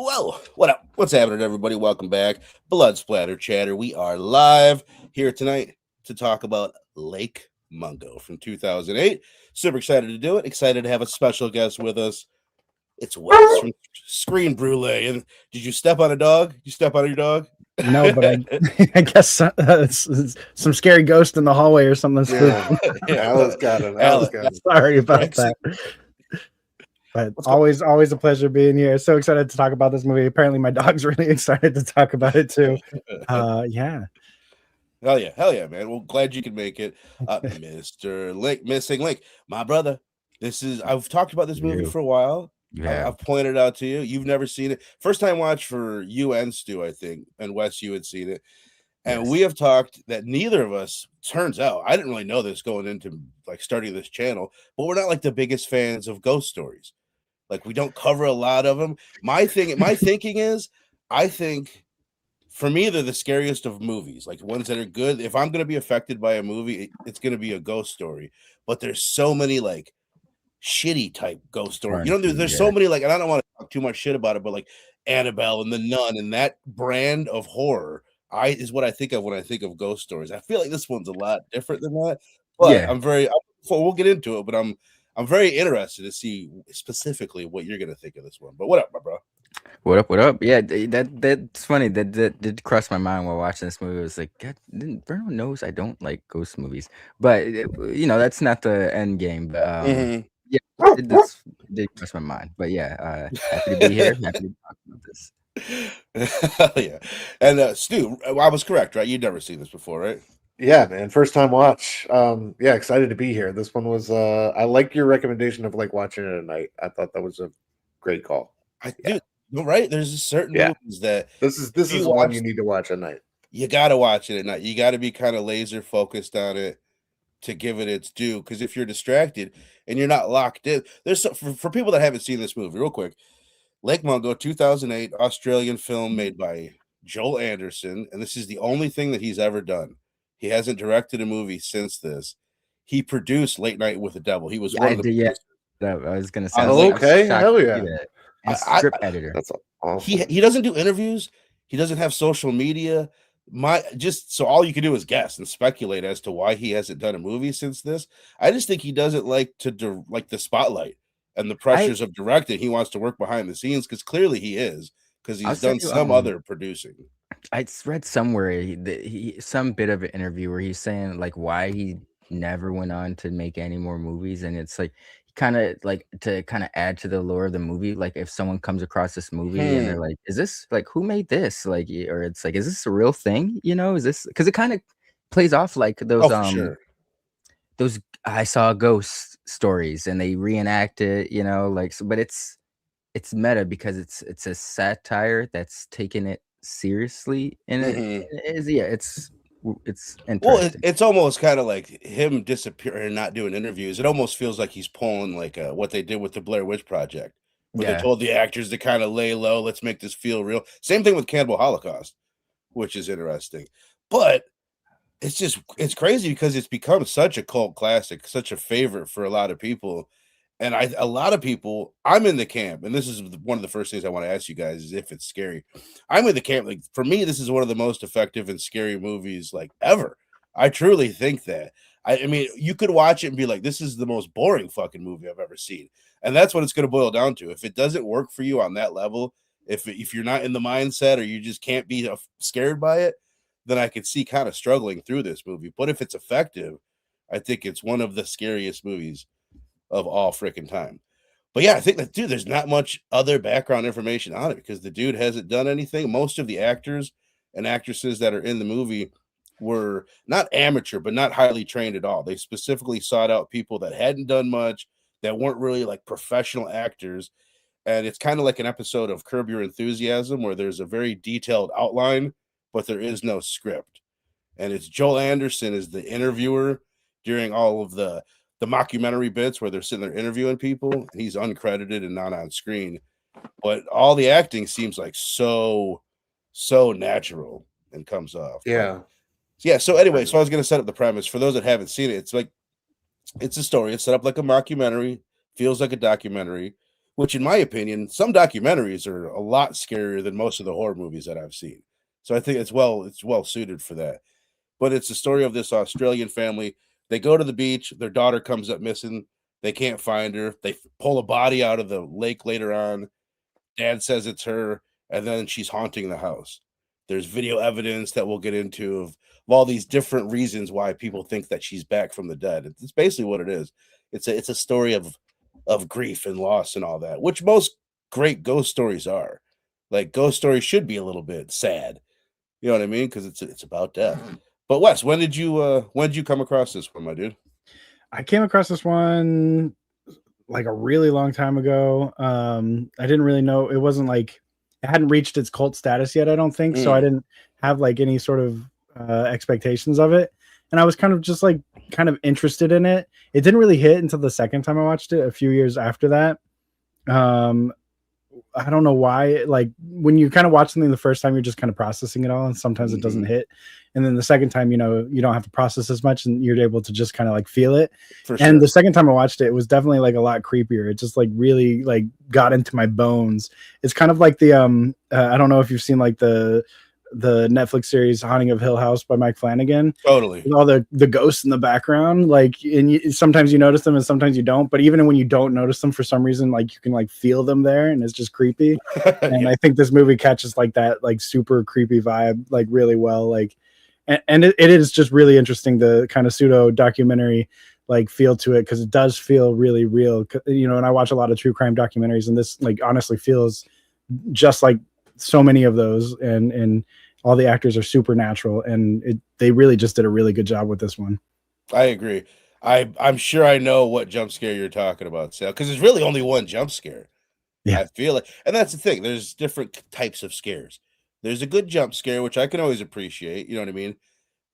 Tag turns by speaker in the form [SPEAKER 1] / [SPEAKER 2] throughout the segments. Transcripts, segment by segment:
[SPEAKER 1] Whoa, what up? What's happening, everybody? Welcome back. Blood Splatter Chatter. We are live here tonight to talk about Lake Mungo from 2008. Super excited to do it. Excited to have a special guest with us. It's Wes from Screen Brulee. And did you step on a dog? You step on your dog?
[SPEAKER 2] No, but I guess it's some scary ghost in the hallway or something.
[SPEAKER 3] Yeah, Alice got it.
[SPEAKER 2] Sorry about that. But always a pleasure being here. So excited to talk about this movie. Apparently, my dog's really excited to talk about it too. Yeah.
[SPEAKER 1] Hell yeah, man. Well, glad you could make it. Mr. Link, Missing Link, my brother. I've talked about this movie for a while. Yeah. I've pointed it out to you. You've never seen it. First time watch for you and Stu, I think. And Wes, you had seen it. And we have talked that neither of us, turns out, I didn't really know this going into like starting this channel, but we're not like the biggest fans of ghost stories. Like we don't cover a lot of them. My thinking is, I think for me, they're the scariest of movies, like ones that are good. If I'm going to be affected by a movie, it's going to be a ghost story. But there's so many like shitty type ghost stories. You know, there's so many like, and I don't want to talk too much shit about it, but like Annabelle and the Nun and that brand of horror is what I think of when I think of ghost stories. I feel like this one's a lot different than that. But we'll get into it, but I'm very interested to see specifically what you're going to think of this one. But what up, my bro?
[SPEAKER 3] What up? Yeah, that's funny. That did cross my mind while watching this movie. It was like, God, Bruno knows I don't like ghost movies, but that's not the end game. But yeah, it did cross my mind. But yeah, happy to be here. Happy to talk about this.
[SPEAKER 1] Yeah, and Stu, I was correct, right? You'd never seen this before, right?
[SPEAKER 4] Yeah, man, first time watch. Yeah, excited to be here. This one was I like your recommendation of like watching it at night. I thought that was a great call.
[SPEAKER 1] Dude, right? There's certain movies that
[SPEAKER 4] this is one you need to watch at night.
[SPEAKER 1] You got to watch it at night. You got to be kind of laser focused on it to give it its due. Because if you're distracted and you're not locked in, there's for people that haven't seen this movie, real quick. Lake Mungo, 2008 Australian film made by Joel Anderson, and this is the only thing that he's ever done. He hasn't directed a movie since this. He produced Late Night with the Devil. He was one of the
[SPEAKER 3] I was gonna say.
[SPEAKER 4] Okay, hell yeah.
[SPEAKER 3] And script editor.
[SPEAKER 4] That's awesome.
[SPEAKER 1] He doesn't do interviews. He doesn't have social media. So all you can do is guess and speculate as to why he hasn't done a movie since this. I just think he doesn't like to like the spotlight and the pressures of directing. He wants to work behind the scenes because clearly he is, because he's done some other producing.
[SPEAKER 3] I read somewhere some bit of an interview where he's saying like why he never went on to make any more movies, and it's like kind of like to kind of add to the lore of the movie. Like if someone comes across this movie and they're like, "Is this like who made this?" Like, or it's like, "Is this a real thing?" You know, is this because it kind of plays off like those those I saw ghost stories and they reenact it. You know, like so, but it's meta because it's a satire that's taken it seriously, and it's interesting.
[SPEAKER 1] Well, it's almost kind of like him disappearing and not doing interviews. It almost feels like he's pulling like what they did with the Blair Witch Project, where they told the actors to kind of lay low. Let's make this feel real. Same thing with Cannibal Holocaust, which is interesting. But it's crazy because it's become such a cult classic, such a favorite for a lot of people. And a lot of people, I'm in the camp, and this is one of the first things I want to ask you guys is if it's scary. I'm in the camp. Like for me, this is one of the most effective and scary movies like ever. I truly think that. I mean, you could watch it and be like, this is the most boring fucking movie I've ever seen. And that's what it's going to boil down to. If it doesn't work for you on that level, if you're not in the mindset or you just can't be scared by it, then I could see kind of struggling through this movie. But if it's effective, I think it's one of the scariest movies of all freaking time. But yeah, I think that there's not much other background information on it because the dude hasn't done anything. Most of the actors and actresses that are in the movie were not amateur, but not highly trained at all. They specifically sought out people that hadn't done much, that weren't really like professional actors. And it's kind of like an episode of Curb Your Enthusiasm where there's a very detailed outline, but there is no script. And it's Joel Anderson is the interviewer during all of the mockumentary bits where they're sitting there interviewing people. He's uncredited and not on screen, but all the acting seems like so natural and comes off. So anyway, so I was going to set up the premise for those that haven't seen it. It's like, it's a story. It's set up like a mockumentary, feels like a documentary which in my opinion, some documentaries are a lot scarier than most of the horror movies that I've seen. So I think it's well suited for that. But it's the story of this Australian family. They go to the beach, their daughter comes up missing. They can't find her. They pull a body out of the lake later on. Dad says it's her, and then she's haunting the house. There's video evidence that we'll get into of all these different reasons why people think that she's back from the dead. It's basically what it is. It's a story of grief and loss and all that, which most great ghost stories are. Like ghost stories should be a little bit sad. You know what I mean? Because it's about death. But Wes, when did you come across this one, my dude?
[SPEAKER 2] I came across this one like a really long time ago. I didn't really know. It wasn't like it hadn't reached its cult status yet, I don't think. So I didn't have like any sort of expectations of it. And I was kind of just like kind of interested in it. It didn't really hit until the second time I watched it a few years after that. I don't know why. Like when you kind of watch something the first time, you're just kind of processing it all, and sometimes it doesn't hit. And then the second time, you know, you don't have to process as much, and you're able to just kind of like feel it. For sure. And the second time I watched it, it was definitely like a lot creepier. It just like really like got into my bones. It's kind of like the I don't know if you've seen like the Netflix series Haunting of Hill House by Mike Flanagan.
[SPEAKER 1] Totally.
[SPEAKER 2] With all the ghosts in the background, like, and sometimes you notice them and sometimes you don't, but even when you don't notice them for some reason, like you can like feel them there, and it's just creepy. And I think this movie catches like that like super creepy vibe like really well. Like, and it is just really interesting, the kind of pseudo documentary like feel to it, because it does feel really real, you know. And I watch a lot of true crime documentaries, and this like honestly feels just like so many of those, and all the actors are supernatural, and they really just did a really good job with this one.
[SPEAKER 1] I agree. I'm sure I know what jump scare you're talking about, Sal, because there's really only one jump scare.
[SPEAKER 2] Yeah,
[SPEAKER 1] I feel it, and that's the thing. There's different types of scares. There's a good jump scare, which I can always appreciate. You know what I mean?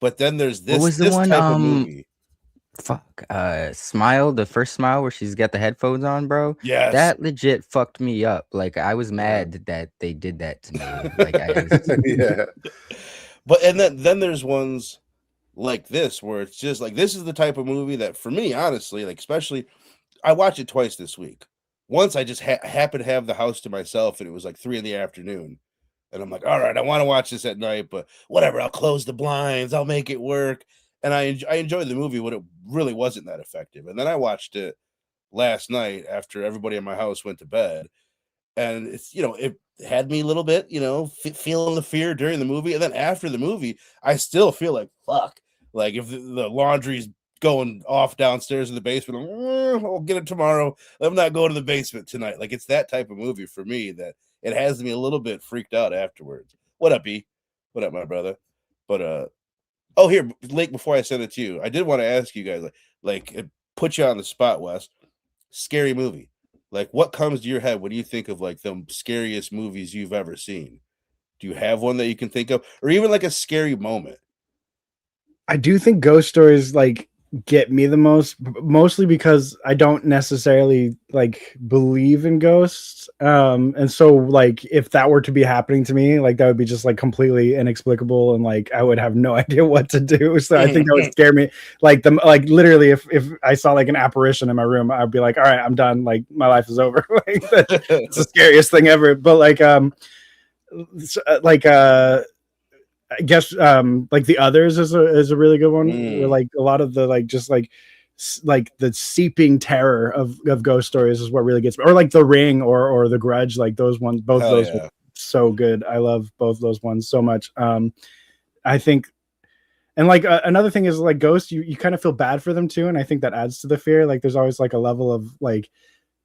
[SPEAKER 1] But then there's this.
[SPEAKER 3] What was the one?
[SPEAKER 1] Type of movie.
[SPEAKER 3] Smile, the first Smile where she's got the headphones on, bro.
[SPEAKER 1] Yes,
[SPEAKER 3] that legit fucked me up. Like I was mad that they did that to me. Like
[SPEAKER 4] yeah.
[SPEAKER 1] But and then there's ones like this where it's just like, this is the type of movie that for me, honestly, like especially, I watched it twice this week. Once I just happened to have the house to myself, and it was like 3 PM, and I'm like, all right, I want to watch this at night, but whatever, I'll close the blinds, I'll make it work. And I enjoyed the movie, but it really wasn't that effective. And then I watched it last night after everybody in my house went to bed, and it's, you know, it had me a little bit, you know, feeling the fear during the movie, and then after the movie, I still feel like fuck. Like if the laundry's going off downstairs in the basement, I'll get it tomorrow. I'm not going to the basement tonight. Like it's that type of movie for me that it has me a little bit freaked out afterwards. What up, E? What up, my brother? But oh, here, Lake, before I send it to you, I did want to ask you guys, like it put you on the spot, Wes. Scary movie. Like, what comes to your head when you think of like the scariest movies you've ever seen? Do you have one that you can think of, or even like a scary moment?
[SPEAKER 2] I do think ghost stories like get me the most, mostly because I don't necessarily like believe in ghosts. And so like if that were to be happening to me, like that would be just like completely inexplicable, and like I would have no idea what to do. So I think that would scare me. Like literally if I saw like an apparition in my room, I'd be like, all right, I'm done. Like my life is over. Like it's the scariest thing ever. But I guess like The Others is a really good one. Where, like a lot of the like just like the seeping terror of ghost stories is what really gets me. Or like The Ring or The Grudge, like those ones, both of those were so good. I love both those ones so much. I think, and like another thing is like ghosts, you kind of feel bad for them too, and I think that adds to the fear. Like there's always like a level of like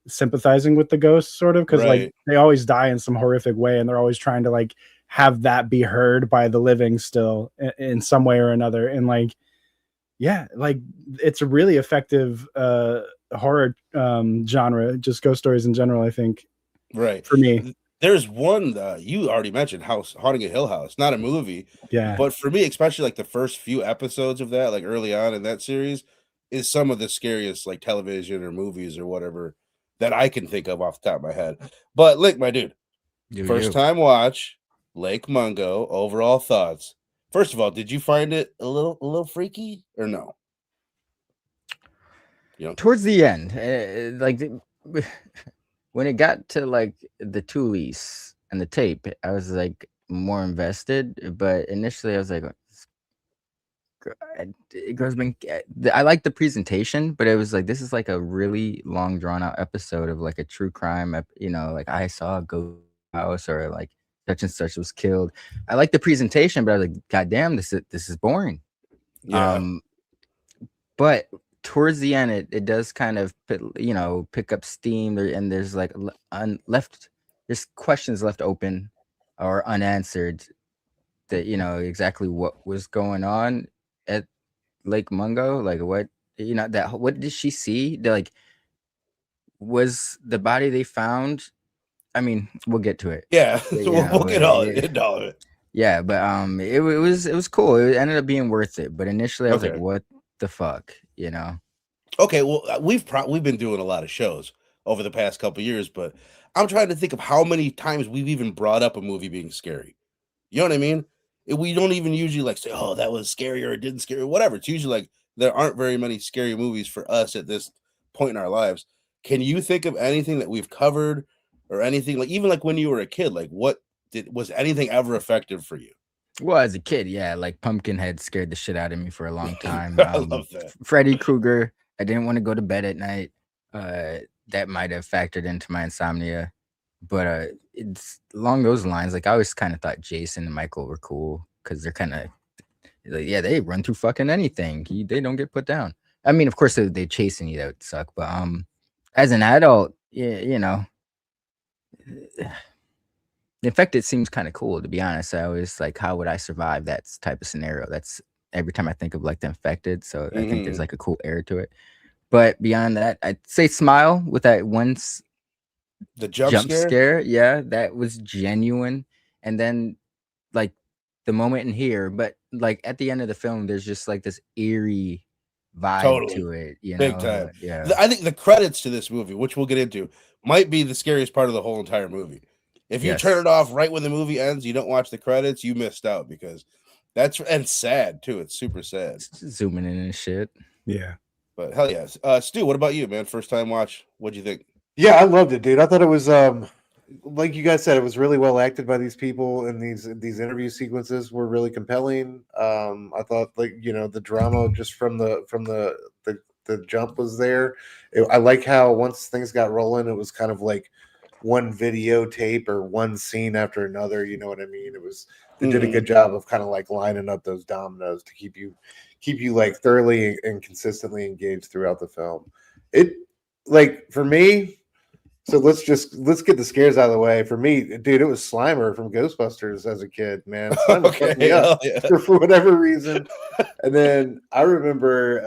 [SPEAKER 2] sympathizing with the ghosts, sort of, because like they always die in some horrific way, and they're always trying to like have that be heard by the living still in some way or another. And like, yeah, like it's a really effective horror genre, just ghost stories in general, I think.
[SPEAKER 1] Right.
[SPEAKER 2] For me.
[SPEAKER 1] There's one you already mentioned, Haunting a Hill House, not a movie.
[SPEAKER 2] Yeah.
[SPEAKER 1] But for me, especially like the first few episodes of that, like early on in that series, is some of the scariest like television or movies or whatever that I can think of off the top of my head. But Lick, my dude, first time watch, Lake Mungo, overall thoughts. First of all, did you find it a little freaky or no?
[SPEAKER 3] You know, towards the end, when it got to like the Toolies and the tape, I was like more invested. But initially, I was like, girls been. I like the presentation, but it was like this is like a really long, drawn out episode of like a true crime. Like I saw a ghost house or like such and such was killed. I like the presentation, but I was like, God damn, this is boring.
[SPEAKER 1] Yeah.
[SPEAKER 3] But towards the end, it does kind of pick up steam there, and there's like there's questions left open or unanswered that exactly what was going on at Lake Mungo, like what did she see? Was the body they found? I mean, we'll get to it.
[SPEAKER 1] Yeah, so we'll get into all of it.
[SPEAKER 3] Yeah, but it was cool. It ended up being worth it. But initially, I was like, "What the fuck?"
[SPEAKER 1] Okay, well, we've been doing a lot of shows over the past couple of years, but I'm trying to think of how many times we've even brought up a movie being scary. You know what I mean? We don't even usually like say, "Oh, that was scary" or "It didn't scare," whatever. It's usually like there aren't very many scary movies for us at this point in our lives. Can you think of anything that we've covered or anything like even like when you were a kid? Like, was anything ever effective for you?
[SPEAKER 3] Well, as a kid, yeah, like Pumpkinhead scared the shit out of me for a long time.
[SPEAKER 1] I love that.
[SPEAKER 3] Freddy Krueger, I didn't want to go to bed at night. That might have factored into my insomnia. But it's along those lines. Like I always kind of thought Jason and Michael were cool because they're kind of like, yeah, they run through fucking anything. They don't get put down. I mean, of course, they chasing you, that would suck. But as an adult, yeah, the Infected seems kind of cool, to be honest. I always like, how would I survive that type of scenario? That's every time I think of like the Infected. So I think there's like a cool air to it. But beyond that, I'd say Smile with that once.
[SPEAKER 1] The jump scare,
[SPEAKER 3] yeah, that was genuine. And then like the moment in here, but like at the end of the film, there's just like this eerie vibe to it,
[SPEAKER 1] big time.
[SPEAKER 3] Yeah,
[SPEAKER 1] I think the credits to this movie, which we'll get into, might be the scariest part of the whole entire movie. If you turn it off right when the movie ends, you don't watch the credits, you missed out because and sad too. It's super sad.
[SPEAKER 3] Zooming in and shit.
[SPEAKER 2] Yeah.
[SPEAKER 1] But hell yes. Stu, what about you, man? First time watch. What'd you think?
[SPEAKER 4] Yeah, I loved it, dude. I thought it was like you guys said, it was really well acted by these people, and these interview sequences were really compelling. I thought the drama just from the jump was there. I like how once things got rolling, it was kind of like one videotape or one scene after another. You know what I mean? They did a good job of kind of like lining up those dominoes to keep you like thoroughly and consistently engaged throughout the film. It like for me. So let's get the scares out of the way. For me, dude, it was Slimer from Ghostbusters as a kid, man. Slimer fucked me up for whatever reason. And then I remember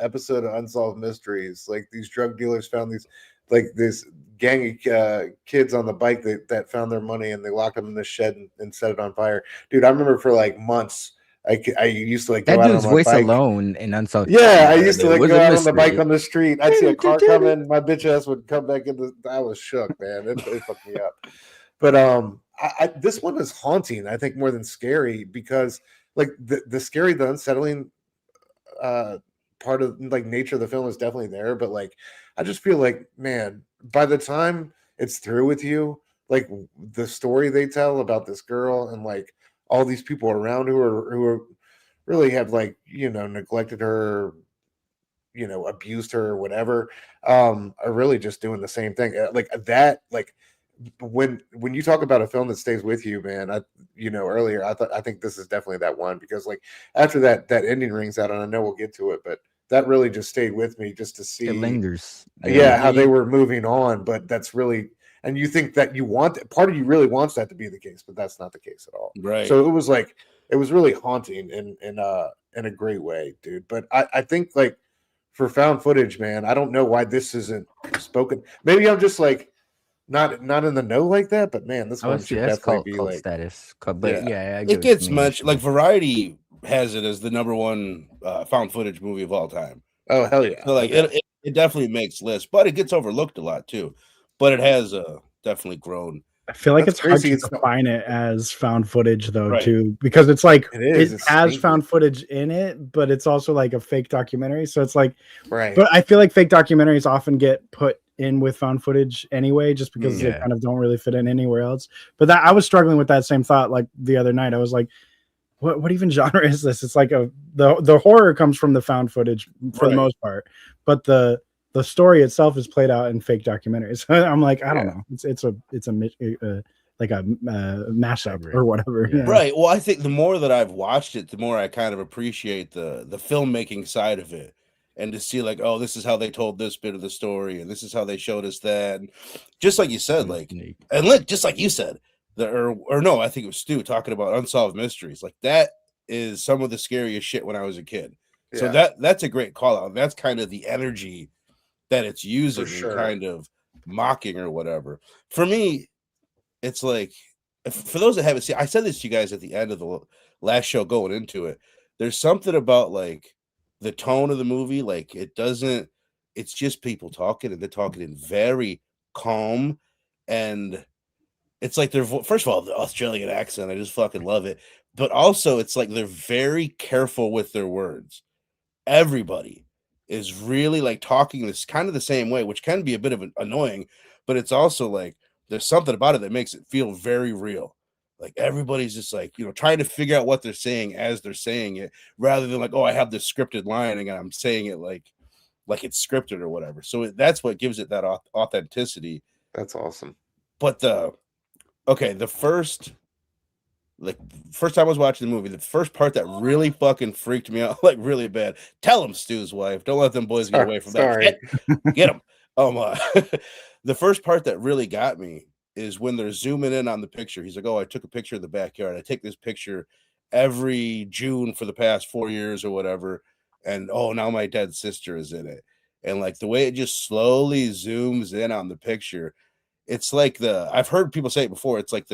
[SPEAKER 4] episode of Unsolved Mysteries. Like these drug dealers found this gang of kids on the bike that found their money, and they locked them in the shed and set it on fire. Dude, I remember for like months. I used to like go
[SPEAKER 3] that
[SPEAKER 4] out
[SPEAKER 3] dude's
[SPEAKER 4] on my
[SPEAKER 3] voice
[SPEAKER 4] bike.
[SPEAKER 3] alone and Unsolved.
[SPEAKER 4] Yeah, I used to like go out on the bike on the street. I'd see a car coming, my bitch ass would come back in. I was shook, man. It fucked me up. But this one is haunting, I think, more than scary, because like the scary, the unsettling part of like nature of the film is definitely there. But like, I just feel like, man, by the time it's through with you, like the story they tell about this girl and like all these people around who are really have like, neglected her, abused her or whatever, are really just doing the same thing. Like that, like when you talk about a film that stays with you, man, earlier, I think this is definitely that one, because like after that ending rings out, and I know we'll get to it, but that really just stayed with me just to see
[SPEAKER 3] it lingers.
[SPEAKER 4] Yeah, how they were moving on. But that's really, and you think that part of you really wants that to be the case, but that's not the case at all.
[SPEAKER 1] Right.
[SPEAKER 4] So it was really haunting in a great way, dude. But I think like for found footage, man, I don't know why this isn't spoken. Maybe I'm just like not in the know like that, but man, this one should definitely be
[SPEAKER 3] cult
[SPEAKER 4] like
[SPEAKER 3] status. But yeah,
[SPEAKER 1] it gets much like Variety has it as the number one found footage movie of all time.
[SPEAKER 4] Oh hell yeah!
[SPEAKER 1] So like it definitely makes lists, but it gets overlooked a lot too. But it has definitely grown.
[SPEAKER 2] I feel like it's hard to define it as found footage though, too, because it's like it has found footage in it, but it's also like a fake documentary. So it's like,
[SPEAKER 4] right.
[SPEAKER 2] But I feel like fake documentaries often get put in with found footage anyway, just because they
[SPEAKER 3] Yeah.
[SPEAKER 2] kind of don't really fit in anywhere else. But that I was struggling with that same thought like the other night. I was like, what even genre is this? It's like the horror comes from the found footage for the most part, but the story itself is played out in fake documentaries. I'm like, I don't know. It's a like a mashup or whatever.
[SPEAKER 3] Yeah.
[SPEAKER 1] Right. Well, I think the more that I've watched it, the more I kind of appreciate the filmmaking side of it, and to see like, oh, this is how they told this bit of the story, and this is how they showed us that. And just like you said, like, and look, just like you said, or no, I think it was Stu talking about unsolved mysteries. Like that is some of the scariest shit when I was a kid. Yeah. So that's a great call out. That's kind of the energy that it's using, and kind of mocking or whatever. For me, it's like, for those that haven't seen, I said this to you guys at the end of the last show going into it. There's something about like the tone of the movie, like it's just people talking, and they're talking in very calm, and it's like they're, first of all, the Australian accent, I just fucking love it. But also it's like they're very careful with their words. Everybody is really like talking this kind of the same way, which can be a bit of annoying, but it's also like there's something about it that makes it feel very real. Like everybody's just like, trying to figure out what they're saying as they're saying it, rather than like, oh, I have this scripted line and I'm saying it like it's scripted or whatever. So that's what gives it that authenticity.
[SPEAKER 4] That's awesome.
[SPEAKER 1] But the first time I was watching the movie, the first part that really fucking freaked me out, like really bad. Tell him, Stu's wife. Don't let them boys get away from that. Get them. The first part that really got me is when they're zooming in on the picture. He's like, oh, I took a picture of the backyard. I take this picture every June for the past 4 years or whatever. And oh, now my dead sister is in it. And like the way it just slowly zooms in on the picture, it's like I've heard people say it before. It's like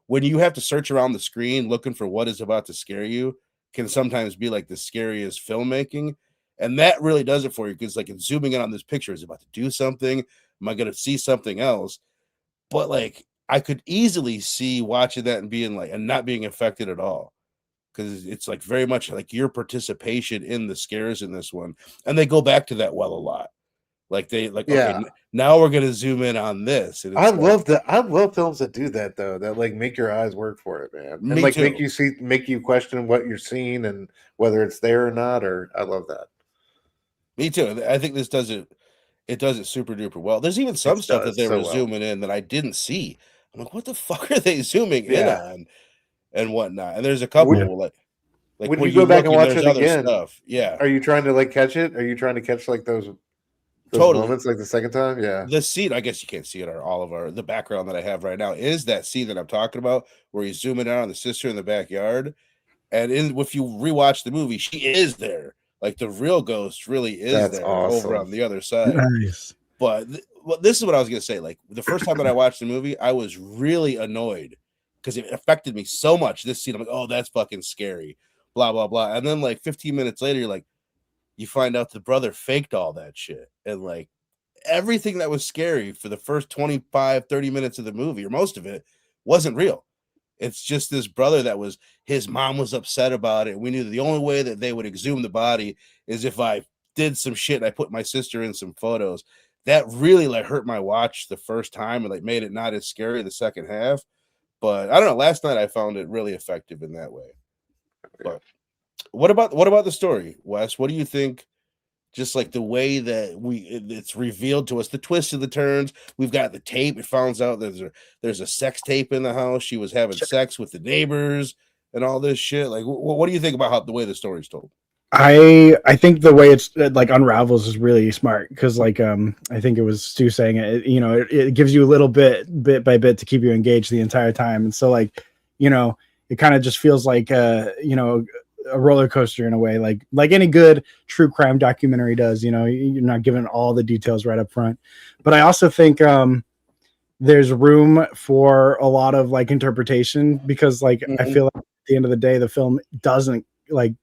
[SPEAKER 1] when you have to search around the screen looking for what is about to scare you, can sometimes be like the scariest filmmaking. And that really does it for you, because like it's zooming in on this picture. Is it about to do something? Am I going to see something else? But like I could easily see watching that and being like, and not being affected at all, because it's like very much like your participation in the scares in this one. And they go back to that well a lot. Like okay, now we're gonna zoom in on this. And
[SPEAKER 4] I love films that do that though, that like make your eyes work for it, man. And like
[SPEAKER 1] too.
[SPEAKER 4] make you question what you're seeing and whether it's there or not. Or I love that.
[SPEAKER 1] Me too. I think this does it. It does it super duper well. There's even some stuff that they were zooming in that I didn't see. I'm like, what the fuck are they zooming in on and whatnot? And there's a couple like
[SPEAKER 4] when you go back and watch it again,
[SPEAKER 1] stuff.
[SPEAKER 4] Are you trying to like catch it? Are you trying to catch like those moments like the second time? Yeah.
[SPEAKER 1] The scene, I guess you can't see it, or the background that I have right now is that scene that I'm talking about, where he's zooming in on the sister in the backyard. And if you rewatch the movie, she is there. Like the real ghost really is there over on the other side.
[SPEAKER 2] Nice.
[SPEAKER 1] But this is what I was gonna say. Like the first time that I watched the movie, I was really annoyed because it affected me so much. This scene, I'm like, oh, that's fucking scary. Blah blah blah. And then like 15 minutes later, you're like, you find out the brother faked all that shit, and like everything that was scary for the first 25-30 minutes of the movie, or most of it, wasn't real. It's just this brother that was, his mom was upset about it. We knew that the only way that they would exhume the body is if I did some shit and I put my sister in some photos. That really like hurt my watch the first time and like made it not as scary the second half. But I don't know. Last night I found it really effective in that way. But what about the story, Wes? What do you think? Just like the way that it's revealed to us, the twists and the turns. We've got the tape. It finds out there's a sex tape in the house. She was having sex with the neighbors and all this shit. Like, what do you think about the way the story's told?
[SPEAKER 2] I think the way it's like unravels is really smart, because like I think it was Stu saying it. It gives you a little bit by bit to keep you engaged the entire time, and so like it kind of just feels like a roller coaster in a way, like any good true crime documentary does. You're not given all the details right up front. But I also think there's room for a lot of like interpretation, because like I feel like at the end of the day the film doesn't like,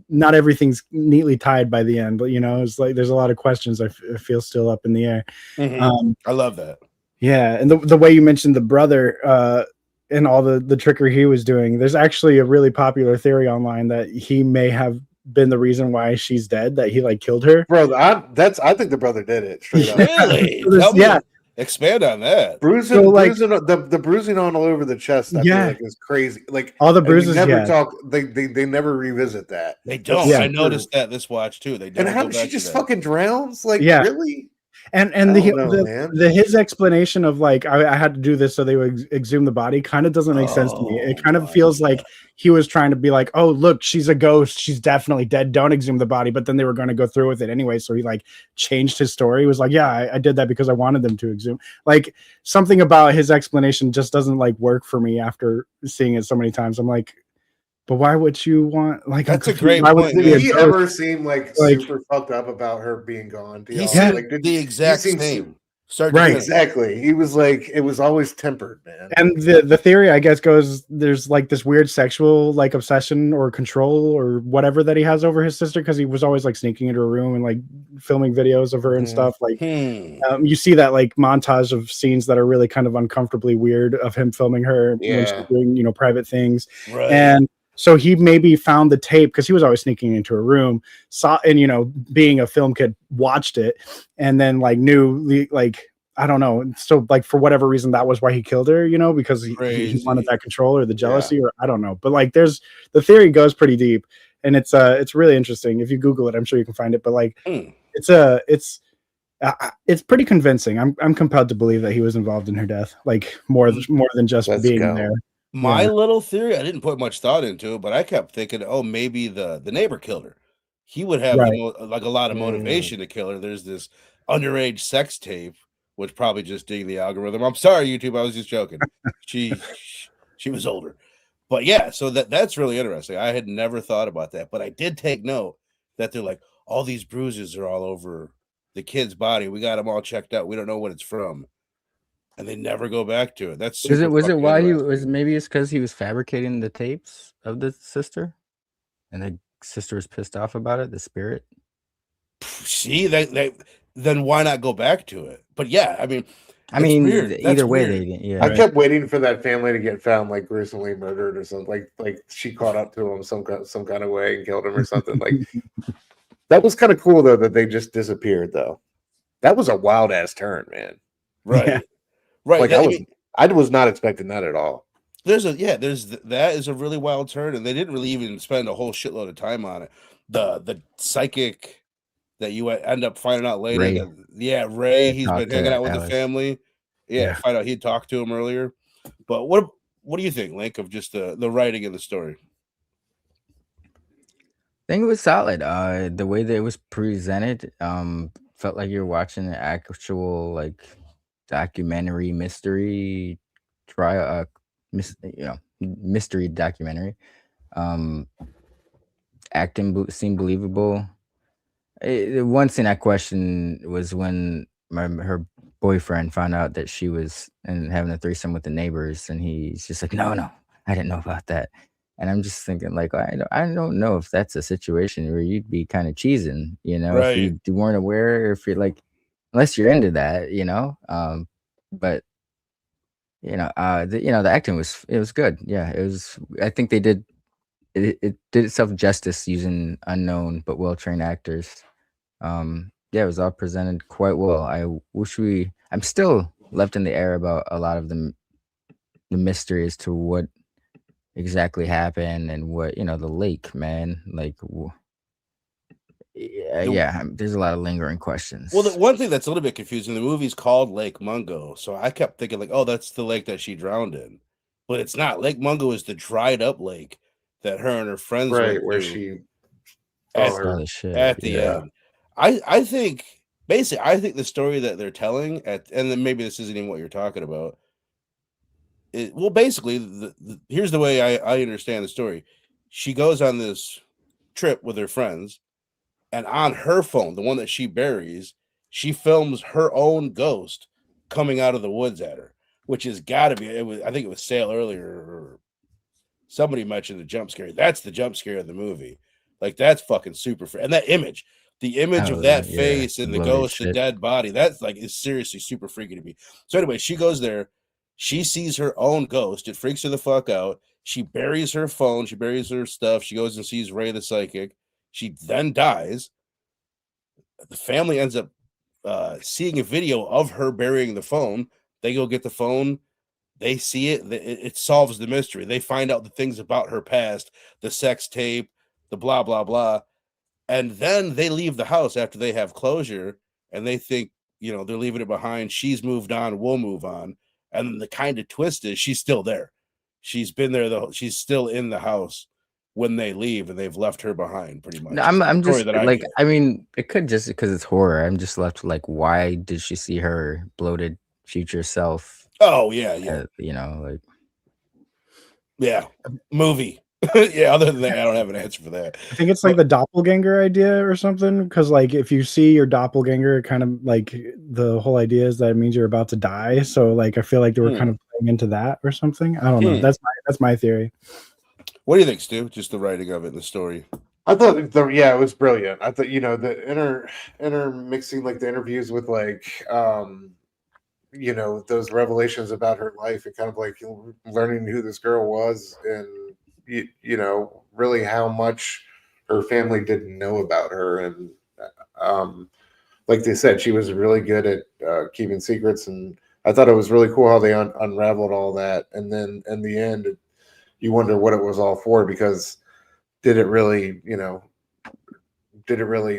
[SPEAKER 2] not everything's neatly tied by the end, but it's like there's a lot of questions I feel still up in the air.
[SPEAKER 1] I love that.
[SPEAKER 2] Yeah, and the way you mentioned the brother and all the trickery he was doing, there's actually a really popular theory online that he may have been the reason why she's dead, that he like killed her.
[SPEAKER 4] Bro, I think the brother did it straight up.
[SPEAKER 1] Really?
[SPEAKER 2] Yeah.
[SPEAKER 1] Expand on that.
[SPEAKER 4] Bruising,
[SPEAKER 2] So, like,
[SPEAKER 4] bruising, the bruising on all over the chest. I feel like is crazy. Like
[SPEAKER 2] all the
[SPEAKER 4] and we
[SPEAKER 2] bruises.
[SPEAKER 4] never
[SPEAKER 2] Yeah.
[SPEAKER 4] talk. They never revisit that.
[SPEAKER 1] They don't.
[SPEAKER 2] Yeah.
[SPEAKER 1] I noticed that this watch too. They
[SPEAKER 4] And
[SPEAKER 1] never
[SPEAKER 4] how
[SPEAKER 1] go
[SPEAKER 4] did she
[SPEAKER 1] back
[SPEAKER 4] just
[SPEAKER 1] to that.
[SPEAKER 4] fucking drowns? Like
[SPEAKER 2] Yeah.
[SPEAKER 4] really?
[SPEAKER 2] And
[SPEAKER 4] I don't know, man.
[SPEAKER 2] his explanation of like I had to do this so they would exhume the body kind of doesn't make sense to me. It kind of feels like he was trying to be like, oh look, she's a ghost, she's definitely dead, don't exhume the body. But then they were going to go through with it anyway, so he like changed his story. He was like, yeah, I did that because I wanted them to exhume. Like something about his explanation just doesn't like work for me after seeing it so many times. I'm like, but why would you want like
[SPEAKER 1] that's a great
[SPEAKER 2] why
[SPEAKER 1] point.
[SPEAKER 4] Did he ever seem like super fucked up about her being gone?
[SPEAKER 1] He said
[SPEAKER 4] like,
[SPEAKER 1] the exact same.
[SPEAKER 2] Right,
[SPEAKER 4] exactly. He was like, it was always tempered, man.
[SPEAKER 2] And the theory, I guess, goes there's like this weird sexual like obsession or control or whatever that he has over his sister, because he was always like sneaking into her room and like filming videos of her and stuff. Like you see that like montage of scenes that are really kind of uncomfortably weird of him filming her when she's doing, you know, private things.
[SPEAKER 1] Right.
[SPEAKER 2] And so he maybe found the tape because he was always sneaking into her room, saw, and you know, being a film kid, watched it, and then like knew like I don't know. So like for whatever reason, that was why he killed her, you know, because he wanted that control or the jealousy or I don't know. But like the theory goes pretty deep, and it's really interesting. If you Google it, I'm sure you can find it. But like it's pretty convincing. I'm compelled to believe that he was involved in her death, like more than just being there.
[SPEAKER 1] My little theory, I didn't put much thought into it, but I kept thinking, oh, maybe the neighbor killed her. He would have like a lot of motivation to kill her. There's this underage sex tape, which probably just ding the algorithm. I'm sorry, YouTube, I was just joking. She was older. But yeah, so that's really interesting. I had never thought about that, but I did take note that they're like, all these bruises are all over the kid's body. We got them all checked out. We don't know what it's from. And they never go back to it. That's super
[SPEAKER 3] was it why he was, maybe it's because he was fabricating the tapes of the sister and the sister was pissed off about it, the spirit.
[SPEAKER 1] See, then why not go back to it? But yeah, I mean
[SPEAKER 3] either way they didn't. Yeah,
[SPEAKER 4] I kept waiting for that family to get found like gruesomely murdered or something. Like she caught up to him some kind of way and killed him or something. Like that was kind of cool though that they just disappeared though. That was a wild ass turn, man.
[SPEAKER 1] Right.
[SPEAKER 2] Yeah.
[SPEAKER 1] Right.
[SPEAKER 4] Like I was not expecting that at all.
[SPEAKER 1] That is a really wild turn, and they didn't really even spend a whole shitload of time on it. The psychic that you end up finding out later. Ray, he's been hanging out with the family. Find out he'd talked to him earlier. But what do you think, Link, of just the writing of the story?
[SPEAKER 3] I think it was solid. The way that it was presented, felt like you're watching an actual like documentary mystery trial, mystery documentary. Acting seemed believable. The one thing I questioned was when her boyfriend found out that she was having a threesome with the neighbors, and he's just like, no, I didn't know about that. And I'm just thinking, like, I don't know if that's a situation where you'd be kind of cheesing, you know, if you weren't aware, or if you're like, unless you're into that, you know. But the acting was good. Yeah, it was. I think they did it did itself justice using unknown but well trained actors. It was all presented quite well. I wish I'm still left in the air about a lot of the mystery as to what exactly happened and what, the lake, man, like there's a lot of lingering questions.
[SPEAKER 1] Well, the one thing that's a little bit confusing, the movie's called Lake Mungo, so I kept thinking like, oh, that's the lake that she drowned in, but it's not. Lake Mungo is the dried up lake that her and her friends went
[SPEAKER 4] where
[SPEAKER 1] to
[SPEAKER 4] she
[SPEAKER 1] at the end. I think the story that they're telling and then maybe this isn't even what you're talking about. Basically, here's the way I understand the story. She goes on this trip with her friends, and on her phone, the one that she buries, she films her own ghost coming out of the woods at her, which has got to be. I think it was Sale earlier, or somebody mentioned the jump scare. That's the jump scare of the movie. Like that's fucking super. And that image, the image of that face and the ghost, the dead body, that's like is seriously super freaky to me. So anyway, she goes there. She sees her own ghost. It freaks her the fuck out. She buries her phone. She buries her stuff. She goes and sees Ray the psychic. She then dies. The family ends up seeing a video of her burying the phone. They go get the phone. They see it. It solves the mystery. They find out the things about her past, the sex tape, the blah, blah, blah. And then they leave the house after they have closure, and they think, they're leaving it behind. She's moved on. We'll move on. And the kind of twist is she's still there. She's been there, though. She's still in the house when they leave, and they've left her behind pretty much.
[SPEAKER 3] No, I'm just like, I mean, it could just because it's horror. I'm just left like, why did she see her bloated future self?
[SPEAKER 1] Oh, yeah.
[SPEAKER 3] Like,
[SPEAKER 1] yeah, movie. Yeah, other than that, I don't have an answer for that.
[SPEAKER 2] I think it's like the doppelganger idea or something, because like if you see your doppelganger, kind of like the whole idea is that it means you're about to die. So like I feel like they were kind of playing into that or something. I don't know. That's my theory.
[SPEAKER 1] What do you think, Stu? Just the writing of it and the story.
[SPEAKER 4] I thought, it was brilliant. I thought, the intermixing like the interviews with like, those revelations about her life and kind of like learning who this girl was and, really how much her family didn't know about her. And, like they said, she was really good at keeping secrets. And I thought it was really cool how they unraveled all that. And then in the end, you wonder what it was all for, because did it really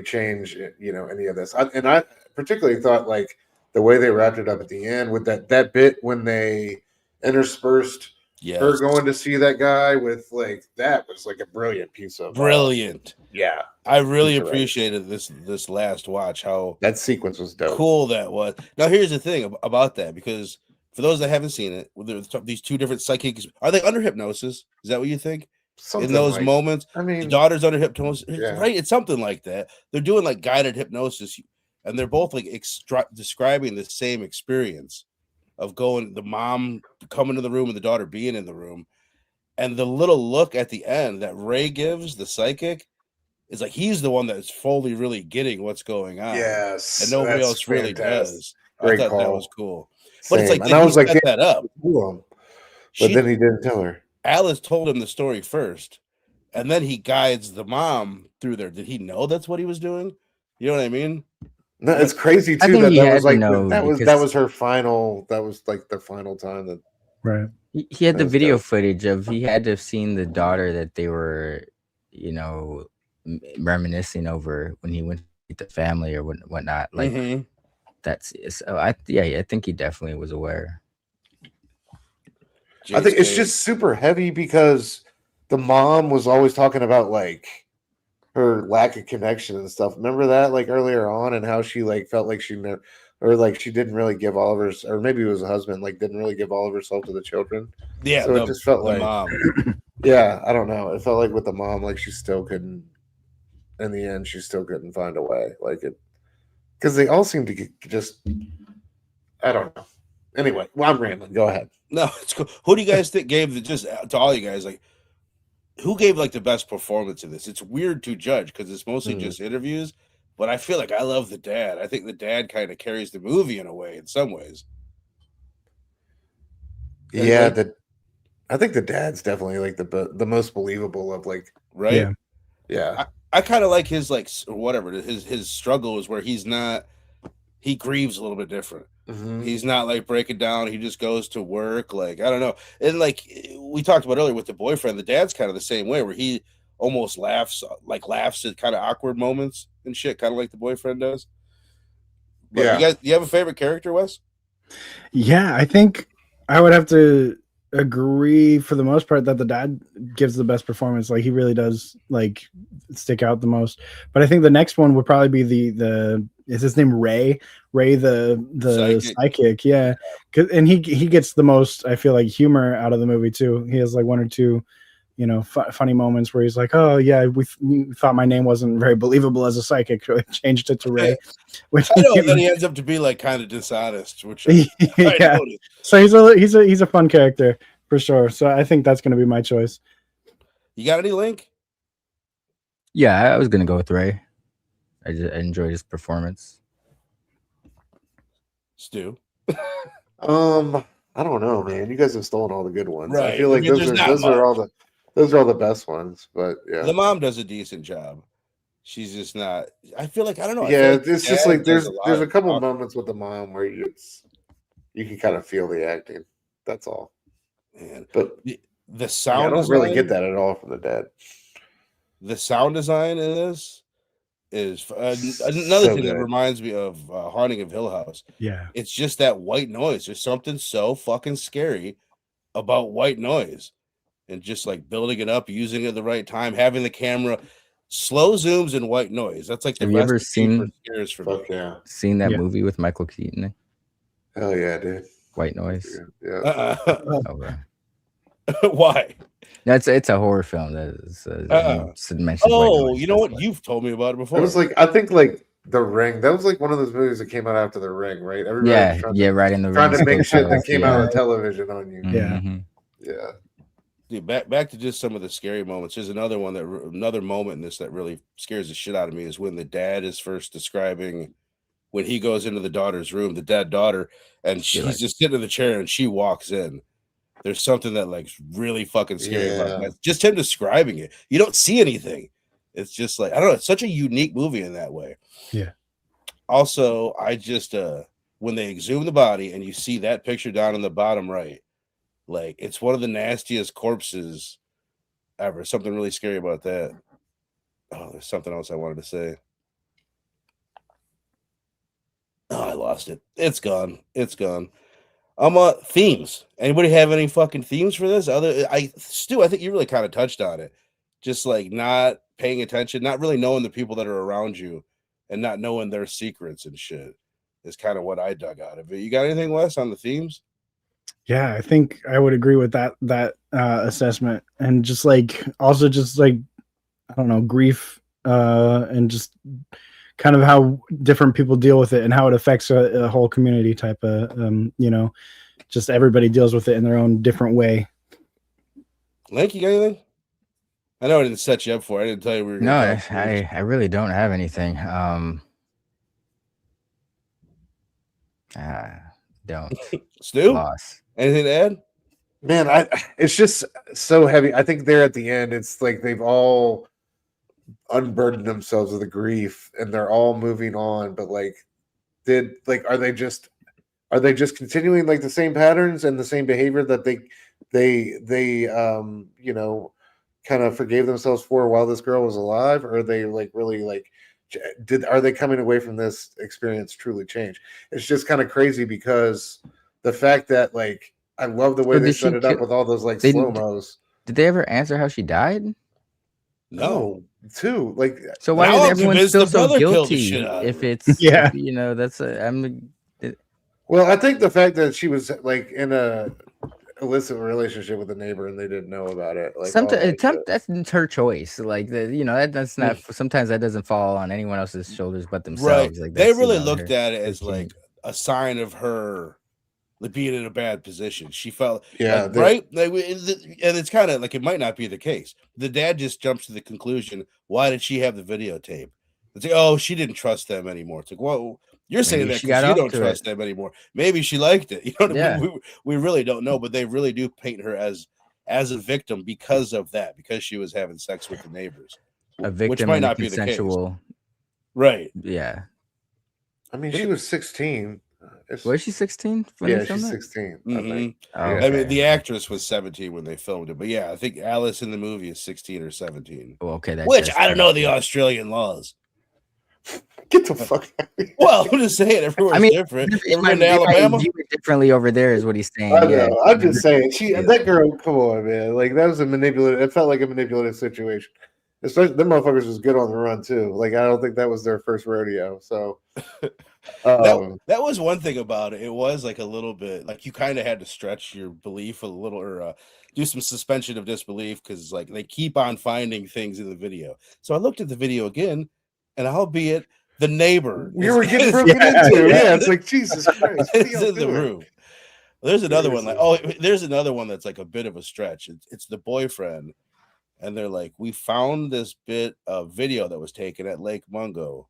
[SPEAKER 4] change, any of this? I particularly thought like the way they wrapped it up at the end with that bit when they interspersed her going to see that guy with like, that was like a brilliant piece of yeah.
[SPEAKER 1] I really appreciated this last watch, how
[SPEAKER 4] that sequence was dope.
[SPEAKER 1] Cool that was. Now here's the thing about that, because for those that haven't seen it, these two different psychics, are they under hypnosis? Is that what you think?
[SPEAKER 4] Something
[SPEAKER 1] in those
[SPEAKER 4] like,
[SPEAKER 1] moments,
[SPEAKER 4] I mean,
[SPEAKER 1] the daughter's under hypnosis,
[SPEAKER 4] yeah.
[SPEAKER 1] right? It's something like that. They're doing like guided hypnosis, and they're both like describing the same experience of the mom coming to the room and the daughter being in the room. And the little look at the end that Ray gives, the psychic, is like he's the one that's fully really getting what's going on.
[SPEAKER 4] Yes.
[SPEAKER 1] And nobody else really does.
[SPEAKER 4] Great
[SPEAKER 1] I thought
[SPEAKER 4] call.
[SPEAKER 1] that was cool.
[SPEAKER 4] Same.
[SPEAKER 1] But it's like,
[SPEAKER 4] and I was like,
[SPEAKER 1] that up.
[SPEAKER 4] But then he didn't tell her.
[SPEAKER 1] Alice told him the story first, and then he guides the mom through there. Did he know that's what he was doing? You know what I mean?
[SPEAKER 4] No, it's crazy too that was like that was her final. That was like the final time that.
[SPEAKER 2] Right.
[SPEAKER 3] He had the video footage of. He had to have seen the daughter that they were, reminiscing over when he went to meet the family or whatnot. Like that's. So I think he definitely was aware.
[SPEAKER 4] I think it's just super heavy because the mom was always talking about like her lack of connection and stuff. Remember that like earlier on, and how she like felt like she never, or like she didn't really give all of her, or maybe it was a husband, like didn't really give all of herself to the children.
[SPEAKER 1] Yeah,
[SPEAKER 4] so it just felt like
[SPEAKER 1] mom.
[SPEAKER 4] Yeah, I don't know. It felt like with the mom, like she still couldn't. In the end, she still couldn't find a way, like it, because they all seem to get just. I don't know. Anyway, well, I'm rambling. Go ahead.
[SPEAKER 1] No, it's cool. Who do you guys think gave just to all you guys, like, who gave like the best performance in this? It's weird to judge because it's mostly just interviews, but I feel like I love the dad. I think the dad kind of carries the movie in a way, in some ways.
[SPEAKER 4] Yeah, I think the dad's definitely like the most believable of like,
[SPEAKER 1] right?
[SPEAKER 4] Yeah.
[SPEAKER 1] I kind of like his like whatever his struggle is where he grieves a little bit different. He's not like breaking down. He just goes to work. Like, I don't know. And like we talked about earlier with the boyfriend, the dad's kind of the same way where he almost laughs at kind of awkward moments and shit, kind of like the boyfriend does. But
[SPEAKER 4] yeah.
[SPEAKER 1] Do you have a favorite character, Wes?
[SPEAKER 2] Yeah, I think I would have to agree for the most part that the dad gives the best performance. Like he really does like stick out the most. But I think the next one would probably be the is his name Ray the psychic. Yeah, and he gets the most, I feel like, humor out of the movie too. He has like one or two funny moments where he's like, oh yeah, we thought my name wasn't very believable as a psychic, so I changed it to Ray.
[SPEAKER 1] Which I know, then he ends up to be like kind of dishonest, which I noticed.
[SPEAKER 2] So he's a fun character for sure. So I think that's going to be my choice.
[SPEAKER 1] You got any Link?
[SPEAKER 3] Yeah, I was gonna go with Ray. I enjoyed his performance.
[SPEAKER 1] Stu?
[SPEAKER 4] I don't know, man. You guys have stolen all the good ones.
[SPEAKER 1] Right.
[SPEAKER 4] I feel like those are all the best ones. But yeah,
[SPEAKER 1] the mom does a decent job. she's just not. I feel like I don't know. I
[SPEAKER 4] Yeah,
[SPEAKER 1] feel like
[SPEAKER 4] it's just
[SPEAKER 1] dad
[SPEAKER 4] like
[SPEAKER 1] does
[SPEAKER 4] there's a couple
[SPEAKER 1] of-
[SPEAKER 4] moments with the mom where you can kind of feel the acting. That's all.
[SPEAKER 1] Man,
[SPEAKER 4] But
[SPEAKER 1] the
[SPEAKER 4] I
[SPEAKER 1] sound
[SPEAKER 4] don't really get
[SPEAKER 1] design,
[SPEAKER 4] that at all from the dad.
[SPEAKER 1] the sound design in this is another
[SPEAKER 4] So
[SPEAKER 1] thing that
[SPEAKER 4] good.
[SPEAKER 1] reminds me of Haunting of Hill House.
[SPEAKER 2] Yeah.
[SPEAKER 1] It's just that white noise. There's something so fucking scary about white noise, and just like building it up, using it at the right time, having the camera slow zooms and white noise. That's like the
[SPEAKER 3] Have you ever
[SPEAKER 1] recipe for
[SPEAKER 3] seen
[SPEAKER 1] scares for me.
[SPEAKER 4] Fuck yeah.
[SPEAKER 3] seen that
[SPEAKER 2] Yeah.
[SPEAKER 3] movie with Michael Keaton?
[SPEAKER 4] Hell yeah, dude.
[SPEAKER 3] White Noise.
[SPEAKER 4] Yeah.
[SPEAKER 3] Okay.
[SPEAKER 1] Why?
[SPEAKER 3] That's it's a horror film. That is mentioned White
[SPEAKER 1] Oh,
[SPEAKER 3] Noise,
[SPEAKER 1] you know
[SPEAKER 3] that's
[SPEAKER 1] what?
[SPEAKER 3] why.
[SPEAKER 1] You've told me about it before.
[SPEAKER 4] It was like I think like The Ring. That was like one of those movies that came out after The Ring, right? Everybody was
[SPEAKER 3] right in the
[SPEAKER 4] trying to
[SPEAKER 3] Ring
[SPEAKER 4] make shit that
[SPEAKER 3] shows,
[SPEAKER 4] came out on television on you.
[SPEAKER 2] Yeah.
[SPEAKER 3] Mhm.
[SPEAKER 4] Yeah.
[SPEAKER 1] Dude, back to just some of the scary moments. There's another moment in this that really scares the shit out of me is when the dad is first describing when he goes into the daughter's room, the dead daughter, and she's just sitting in the chair and she walks in. There's something that like really fucking scary about that. Just him describing it. You don't see anything. It's just like I don't know. It's such a unique movie in that way.
[SPEAKER 2] Yeah.
[SPEAKER 1] Also, I just when they exhume the body and you see that picture down in the bottom right, like it's one of the nastiest corpses ever. Something really scary about that. Oh, there's something else I wanted to say. Oh, I lost it. It's gone. It's gone. Themes. Anybody have any fucking themes for this? Stu, I think you really kind of touched on it. Just like not paying attention, not really knowing the people that are around you, and not knowing their secrets and shit is kind of what I dug out of it. You got anything, Wes, on the themes?
[SPEAKER 2] Yeah, I think I would agree with that assessment, and just like also just like I don't know, grief and just kind of how different people deal with it and how it affects a whole community type of just everybody deals with it in their own different way.
[SPEAKER 1] Link, you got anything? I know I didn't set you up for it. I didn't tell you we were
[SPEAKER 3] No,
[SPEAKER 1] going to
[SPEAKER 3] I really don't have anything. Don't.
[SPEAKER 1] Stu?
[SPEAKER 3] Loss.
[SPEAKER 1] Anything to add?
[SPEAKER 4] Man, it's just so heavy. I think there at the end, it's like they've all unburdened themselves of the grief and they're all moving on. But like, are they just continuing like the same patterns and the same behavior that they kind of forgave themselves for while this girl was alive? Or are they like really like are they coming away from this experience truly changed? It's just kind of crazy because the fact that like I love the way they set it up with all those like slow-mos.
[SPEAKER 3] Did they ever answer how she died?
[SPEAKER 1] No.
[SPEAKER 4] Too like
[SPEAKER 3] so why is everyone still so guilty if it's that's
[SPEAKER 4] well, I think the fact that she was like in a illicit relationship with a neighbor and they didn't know about it. Like
[SPEAKER 3] that's her choice. Like that's not. Sometimes that doesn't fall on anyone else's shoulders but themselves.
[SPEAKER 1] Right.
[SPEAKER 3] Like
[SPEAKER 1] they really looked at it as like a sign of her being in a bad position. She felt right. Like, and it's kind of like it might not be the case. The dad just jumps to the conclusion. Why did she have the videotape? It's like, oh, she didn't trust them anymore. It's like, well, you're saying that because you don't trust them anymore. Maybe she liked it. You know what I mean? We really don't know, but they really do paint her as a victim because of that, because she was having sex with the neighbors.
[SPEAKER 3] A victim,
[SPEAKER 1] which might not be the case. Right.
[SPEAKER 3] Yeah.
[SPEAKER 4] I mean, she was 16.
[SPEAKER 3] Was she 16?
[SPEAKER 4] Yeah, she's 16.
[SPEAKER 1] Mm-hmm.
[SPEAKER 4] I think.
[SPEAKER 1] I mean, the actress was 17 when they filmed it, but yeah, I think Alice in the movie is 16 or 17.
[SPEAKER 3] Oh, okay,
[SPEAKER 1] which I don't know the Australian laws.
[SPEAKER 4] Get the fuck out of here.
[SPEAKER 1] Well, I'm just saying everyone's different.
[SPEAKER 3] It might Alabama view it differently over there, is what he's saying.
[SPEAKER 4] I know. I'm just saying, that girl. Come on, man. Like that was a manipulative. It felt like a manipulative situation. Especially them motherfuckers was good on the run too. Like I don't think that was their first rodeo. So
[SPEAKER 1] that was one thing about it. It was like a little bit like you kind of had to stretch your belief a little, or do some suspension of disbelief because like they keep on finding things in the video. So I looked at the video again, and albeit the neighbor
[SPEAKER 4] you were getting broken into. Yeah, it's like Jesus Christ.
[SPEAKER 1] It's in the room. There's another one there's another one that's like a bit of a stretch. It's the boyfriend, and they're like, we found this bit of video that was taken at Lake Mungo,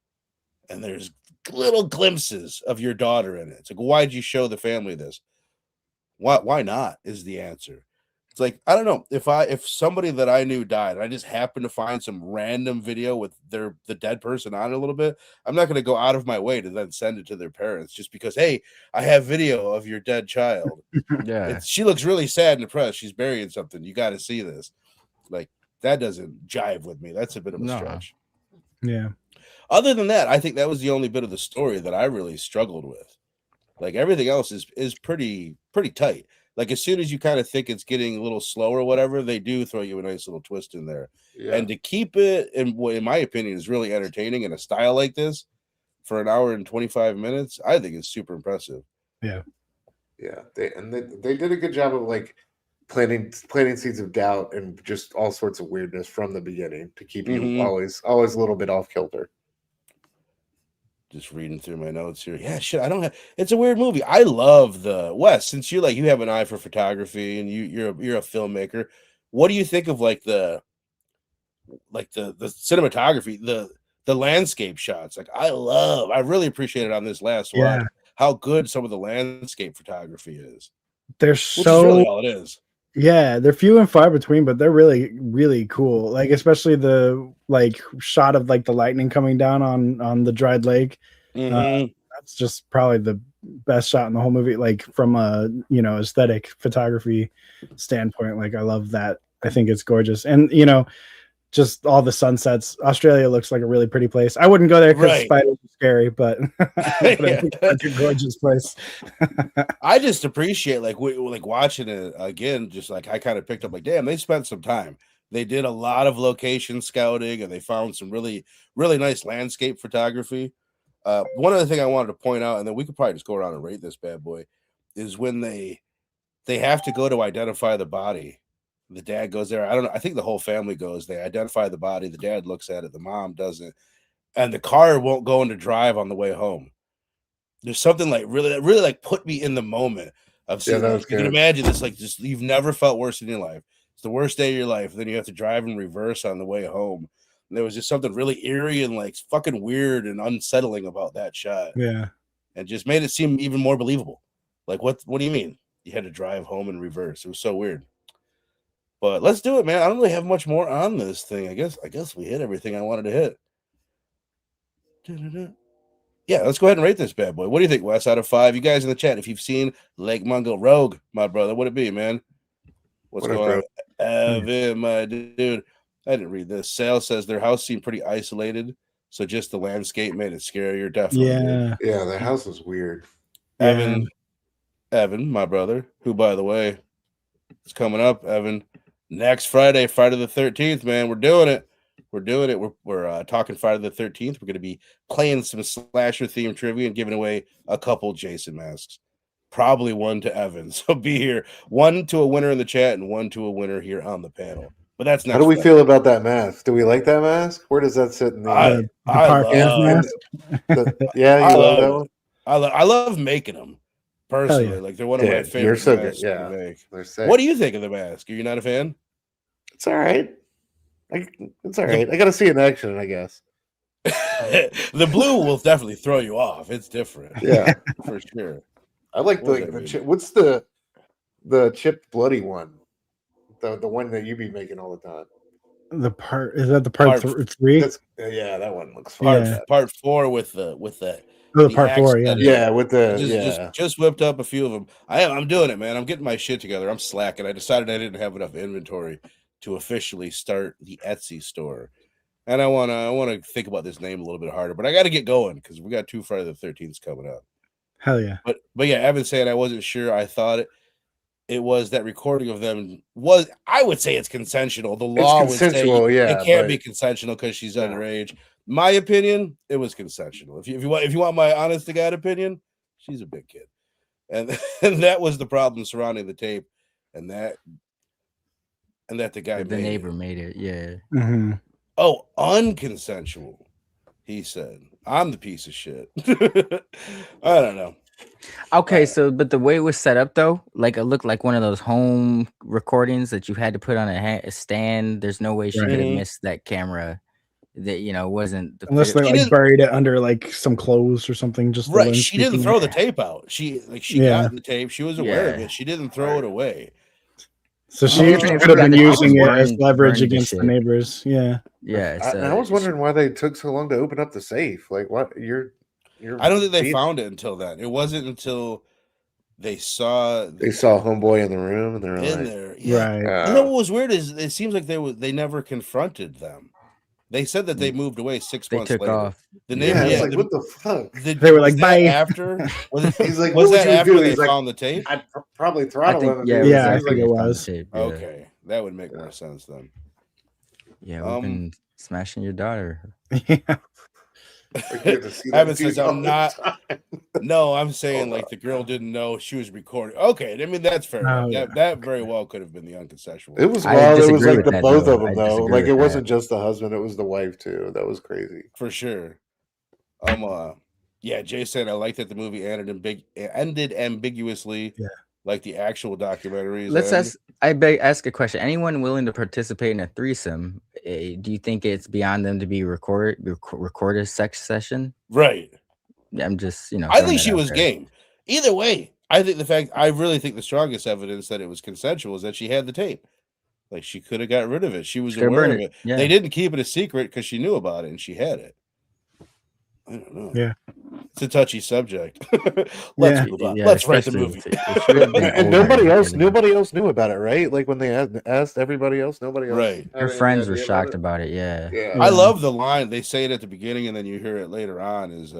[SPEAKER 1] and there's little glimpses of your daughter in it. It's like, why'd you show the family this? Why not is the answer. It's like, I don't know, if somebody that I knew died, and I just happened to find some random video with the dead person on it a little bit, I'm not going to go out of my way to then send it to their parents just because, hey, I have video of your dead child.
[SPEAKER 3] Yeah.
[SPEAKER 1] She looks really sad and depressed. She's burying something. You got to see this. Like, that doesn't jive with me. That's a bit of a stretch.
[SPEAKER 2] Yeah.
[SPEAKER 1] Other than that, I think that was the only bit of the story that I really struggled with. Like, everything else is pretty tight. Like, as soon as you kind of think it's getting a little slow or whatever, they do throw you a nice little twist in there. Yeah. And to keep it, in my opinion, is really entertaining in a style like this for an hour and 25 minutes, I think it's super impressive.
[SPEAKER 2] Yeah.
[SPEAKER 4] Yeah. They did a good job of like planting seeds of doubt and just all sorts of weirdness from the beginning to keep you always a little bit off kilter.
[SPEAKER 1] Just reading through my notes here. Yeah, shit. It's a weird movie. I love the Wes. Since you have an eye for photography and you're a filmmaker. What do you think of like the cinematography, the landscape shots? Like, I really appreciated on this last watch how good some of the landscape photography is.
[SPEAKER 2] Which
[SPEAKER 1] is really all it is.
[SPEAKER 2] Yeah, they're few and far between, but they're really, really cool. Like, especially the like shot of like the lightning coming down on the dried lake. That's just probably the best shot in the whole movie. Like, from a aesthetic photography standpoint, like, I love that. I think it's gorgeous, and just all the sunsets. Australia looks like a really pretty place. I wouldn't go there because spiders are scary, but it's a gorgeous place.
[SPEAKER 1] I just appreciate like watching it again. Just like I kind of picked up like, damn, they spent some time. They did a lot of location scouting and they found some really, really nice landscape photography. One other thing I wanted to point out, and then we could probably just go around and rate this bad boy, is when they have to go to identify the body. The dad goes there. I don't know. I think the whole family goes. They identify the body. The dad looks at it. The mom doesn't. And the car won't go into drive on the way home. There's something like really like put me in the moment of seeing. You can imagine this, like, just you've never felt worse in your life. It's the worst day of your life. Then you have to drive in reverse on the way home. And there was just something really eerie and like fucking weird and unsettling about that shot.
[SPEAKER 2] Yeah.
[SPEAKER 1] And just made it seem even more believable. Like, what do you mean? You had to drive home in reverse. It was so weird. But let's do it, man. I don't really have much more on this thing. I guess we hit everything I wanted to hit. Yeah, let's go ahead and rate this bad boy. What do you think, Wes, out of 5? You guys in the chat, if you've seen Lake Mungo, Rogue, my brother, what'd it be, man? What's going on? Evan, my dude. I didn't read this. Sal says their house seemed pretty isolated, so just the landscape made it scarier. Definitely.
[SPEAKER 2] Yeah.
[SPEAKER 4] Yeah, the house was weird.
[SPEAKER 1] Evan, my brother, who, by the way, is coming up, Evan. Next Friday, Friday the 13th, man. We're doing it. We're talking Friday the 13th. We're going to be playing some slasher themed trivia and giving away a couple Jason masks. Probably one to Evan. So be here. One to a winner in the chat and one to a winner here on the panel. But that's not.
[SPEAKER 4] How do we feel about that mask? Do we like that mask? Where does that sit in the?
[SPEAKER 1] I love
[SPEAKER 4] that one.
[SPEAKER 1] I love making them. Personally, like they're one of my favorite masks to make. What do you think of the mask? Are you not a fan?
[SPEAKER 4] It's all right. It's all right. I got to see it in action, I guess.
[SPEAKER 1] The blue will definitely throw you off. It's different.
[SPEAKER 4] Yeah,
[SPEAKER 1] for sure.
[SPEAKER 4] I like what's the chipped bloody one? The one that you be making all the time.
[SPEAKER 2] Is that the part 3?
[SPEAKER 4] Yeah, that one looks fun.
[SPEAKER 1] Part 4 with the
[SPEAKER 2] part 4, yeah.
[SPEAKER 1] Just whipped up a few of them. I'm doing it, man. I'm getting my shit together. I'm slacking. I decided I didn't have enough inventory to officially start the Etsy store, and I want to think about this name a little bit harder. But I got to get going because we got 2 Friday the 13th coming up.
[SPEAKER 2] Hell yeah!
[SPEAKER 1] But yeah, Evan's saying I wasn't sure. I thought it was that recording of them was. I would say it's consensual. The law would say it can't be consensual because she's underage. My opinion, it was consensual. If you want my honest to God opinion, she's a big kid, and that was the problem surrounding the tape, and that the guy,
[SPEAKER 3] the neighbor made it, yeah.
[SPEAKER 2] Mm-hmm.
[SPEAKER 1] Oh, unconsensual. He said, "I'm the piece of shit." I don't know.
[SPEAKER 3] Okay, but the way it was set up though, like it looked like one of those home recordings that you had to put on a stand. There's no way she could have missed that camera. That wasn't
[SPEAKER 2] unless they like buried it under like some clothes or something. Just
[SPEAKER 1] she didn't throw the tape out. She got the tape. She was aware of it. She didn't throw it away.
[SPEAKER 2] So she
[SPEAKER 3] Even if
[SPEAKER 2] could have
[SPEAKER 3] you got
[SPEAKER 2] been
[SPEAKER 3] the
[SPEAKER 2] using it
[SPEAKER 3] burned-
[SPEAKER 2] as leverage
[SPEAKER 3] burned the
[SPEAKER 2] against the
[SPEAKER 3] shit.
[SPEAKER 2] neighbors. Yeah.
[SPEAKER 3] Yeah.
[SPEAKER 4] I
[SPEAKER 3] So
[SPEAKER 4] was wondering why they took so long to open up the safe. Like, what? You're
[SPEAKER 1] I don't think they found it until then. It wasn't until they saw
[SPEAKER 4] homeboy in the room and they're
[SPEAKER 1] in
[SPEAKER 4] like,
[SPEAKER 1] there. Yeah.
[SPEAKER 2] Right.
[SPEAKER 1] You know what was weird is it seems like they never confronted them. They said that they moved away 6
[SPEAKER 3] they
[SPEAKER 1] months
[SPEAKER 3] took
[SPEAKER 1] later.
[SPEAKER 3] off.
[SPEAKER 1] The
[SPEAKER 4] yeah,
[SPEAKER 1] neighbor,
[SPEAKER 4] it's like, what the fuck?
[SPEAKER 2] They were
[SPEAKER 1] was
[SPEAKER 2] like,
[SPEAKER 1] that
[SPEAKER 2] bye.
[SPEAKER 1] after?
[SPEAKER 4] He's like,
[SPEAKER 1] Was
[SPEAKER 4] what
[SPEAKER 1] that
[SPEAKER 4] would you
[SPEAKER 1] after
[SPEAKER 4] do?
[SPEAKER 1] they
[SPEAKER 4] He's like,
[SPEAKER 1] found the tape?
[SPEAKER 4] I'd probably
[SPEAKER 3] I
[SPEAKER 4] throttle
[SPEAKER 3] think,
[SPEAKER 4] him.
[SPEAKER 3] yeah,
[SPEAKER 4] dude.
[SPEAKER 2] Yeah, I
[SPEAKER 4] He's
[SPEAKER 2] think
[SPEAKER 4] like,
[SPEAKER 2] it
[SPEAKER 3] they found the
[SPEAKER 2] was.
[SPEAKER 3] tape, yeah.
[SPEAKER 1] Okay, that would make more sense then.
[SPEAKER 3] Yeah, we've been smashing your daughter.
[SPEAKER 2] Yeah.
[SPEAKER 4] like, you have to see that
[SPEAKER 1] Evan
[SPEAKER 4] dude
[SPEAKER 1] says, I'm
[SPEAKER 4] all the
[SPEAKER 1] not.
[SPEAKER 4] time.
[SPEAKER 1] No, I'm saying
[SPEAKER 4] Hold
[SPEAKER 1] like
[SPEAKER 4] on.
[SPEAKER 1] the girl didn't know she was recording. Okay, I mean that's fair.
[SPEAKER 2] Oh,
[SPEAKER 1] enough.
[SPEAKER 2] yeah.
[SPEAKER 1] That very well could have been the unconsensual.
[SPEAKER 4] It was
[SPEAKER 3] I
[SPEAKER 4] wild. It was
[SPEAKER 3] disagree
[SPEAKER 4] like
[SPEAKER 3] with
[SPEAKER 4] the
[SPEAKER 3] that,
[SPEAKER 4] both
[SPEAKER 3] though.
[SPEAKER 4] of them
[SPEAKER 3] I
[SPEAKER 4] though.
[SPEAKER 3] disagree
[SPEAKER 4] Like
[SPEAKER 3] with
[SPEAKER 4] it wasn't
[SPEAKER 3] that.
[SPEAKER 4] just the husband; it was the wife too. That was crazy.
[SPEAKER 1] For sure. Yeah, Jay said I like that the movie ended ambiguously,
[SPEAKER 2] Yeah.
[SPEAKER 1] like the actual documentaries.
[SPEAKER 3] Let's
[SPEAKER 1] end.
[SPEAKER 3] ask a question. Anyone willing to participate in a threesome? Do you think it's beyond them to be record a sex session?
[SPEAKER 1] Right.
[SPEAKER 3] I'm just,
[SPEAKER 1] I
[SPEAKER 3] throwing
[SPEAKER 1] think
[SPEAKER 3] that
[SPEAKER 1] she
[SPEAKER 3] out
[SPEAKER 1] was
[SPEAKER 3] there.
[SPEAKER 1] game. Either way, I really think the strongest evidence that it was consensual is that she had the tape. Like she could have got rid of it. She was
[SPEAKER 3] Could've
[SPEAKER 1] aware
[SPEAKER 3] burned
[SPEAKER 1] of
[SPEAKER 3] it.
[SPEAKER 1] it.
[SPEAKER 3] Yeah.
[SPEAKER 1] They didn't keep it a secret because she knew about it and she had it. I don't know.
[SPEAKER 2] Yeah.
[SPEAKER 1] It's a touchy subject. Let's move on.
[SPEAKER 3] Yeah,
[SPEAKER 1] Let's write the
[SPEAKER 3] especially
[SPEAKER 1] movie.
[SPEAKER 3] it should have been
[SPEAKER 4] And
[SPEAKER 3] older,
[SPEAKER 4] nobody else knew about it, right? Like when they asked everybody else, nobody else.
[SPEAKER 1] Right.
[SPEAKER 4] had
[SPEAKER 3] Her
[SPEAKER 4] any
[SPEAKER 3] friends were
[SPEAKER 4] idea
[SPEAKER 3] shocked
[SPEAKER 4] about
[SPEAKER 3] about it. Yeah.
[SPEAKER 4] it. Yeah.
[SPEAKER 1] I love the line. They say it at the beginning and then you hear it later on is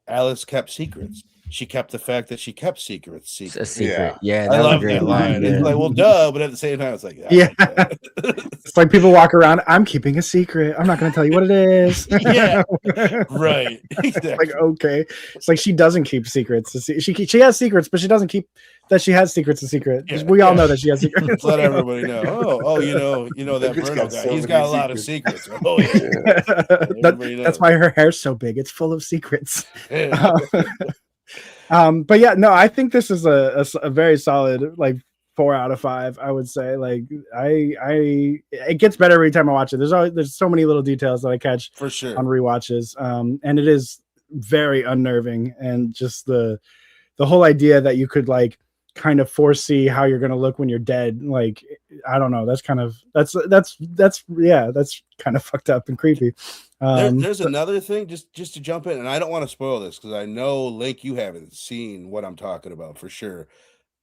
[SPEAKER 1] Alice kept secrets. She kept the fact that she kept secrets
[SPEAKER 3] It's a
[SPEAKER 1] secret.
[SPEAKER 3] secret. Yeah,
[SPEAKER 1] I
[SPEAKER 3] that was a
[SPEAKER 1] love
[SPEAKER 3] great
[SPEAKER 1] that line.
[SPEAKER 3] Yeah.
[SPEAKER 1] It's like, well, duh, but at the same time, it's like,
[SPEAKER 2] Yeah.
[SPEAKER 1] like that.
[SPEAKER 2] It's like people walk around. I'm keeping a secret. I'm not going to tell you what it is.
[SPEAKER 1] Yeah. Right. Exactly.
[SPEAKER 2] Like, okay. It's like she doesn't keep secrets. She has secrets, but she doesn't keep that she has secrets a secret.
[SPEAKER 1] Yeah,
[SPEAKER 2] We all know that she has secrets.
[SPEAKER 1] Let everybody know. You know that
[SPEAKER 4] He's
[SPEAKER 1] Bruno
[SPEAKER 4] got
[SPEAKER 1] guy.
[SPEAKER 4] so
[SPEAKER 1] He's
[SPEAKER 4] many
[SPEAKER 1] got a lot of secrets. Oh yeah.
[SPEAKER 2] That's why her hair's so big. It's full of secrets.
[SPEAKER 1] Yeah.
[SPEAKER 2] But yeah, no, I think this is a very solid like 4 out of 5. I would say like it gets better every time I watch it. There's so many little details that I catch
[SPEAKER 1] For sure
[SPEAKER 2] on rewatches. And it is very unnerving, and just the whole idea that you could like kind of foresee how you're going to look when you're dead. Like, I don't know. That's kind of that's kind of fucked up and creepy.
[SPEAKER 1] There's another thing just to jump in, and I don't want to spoil this because I know, Link, you haven't seen what I'm talking about for sure.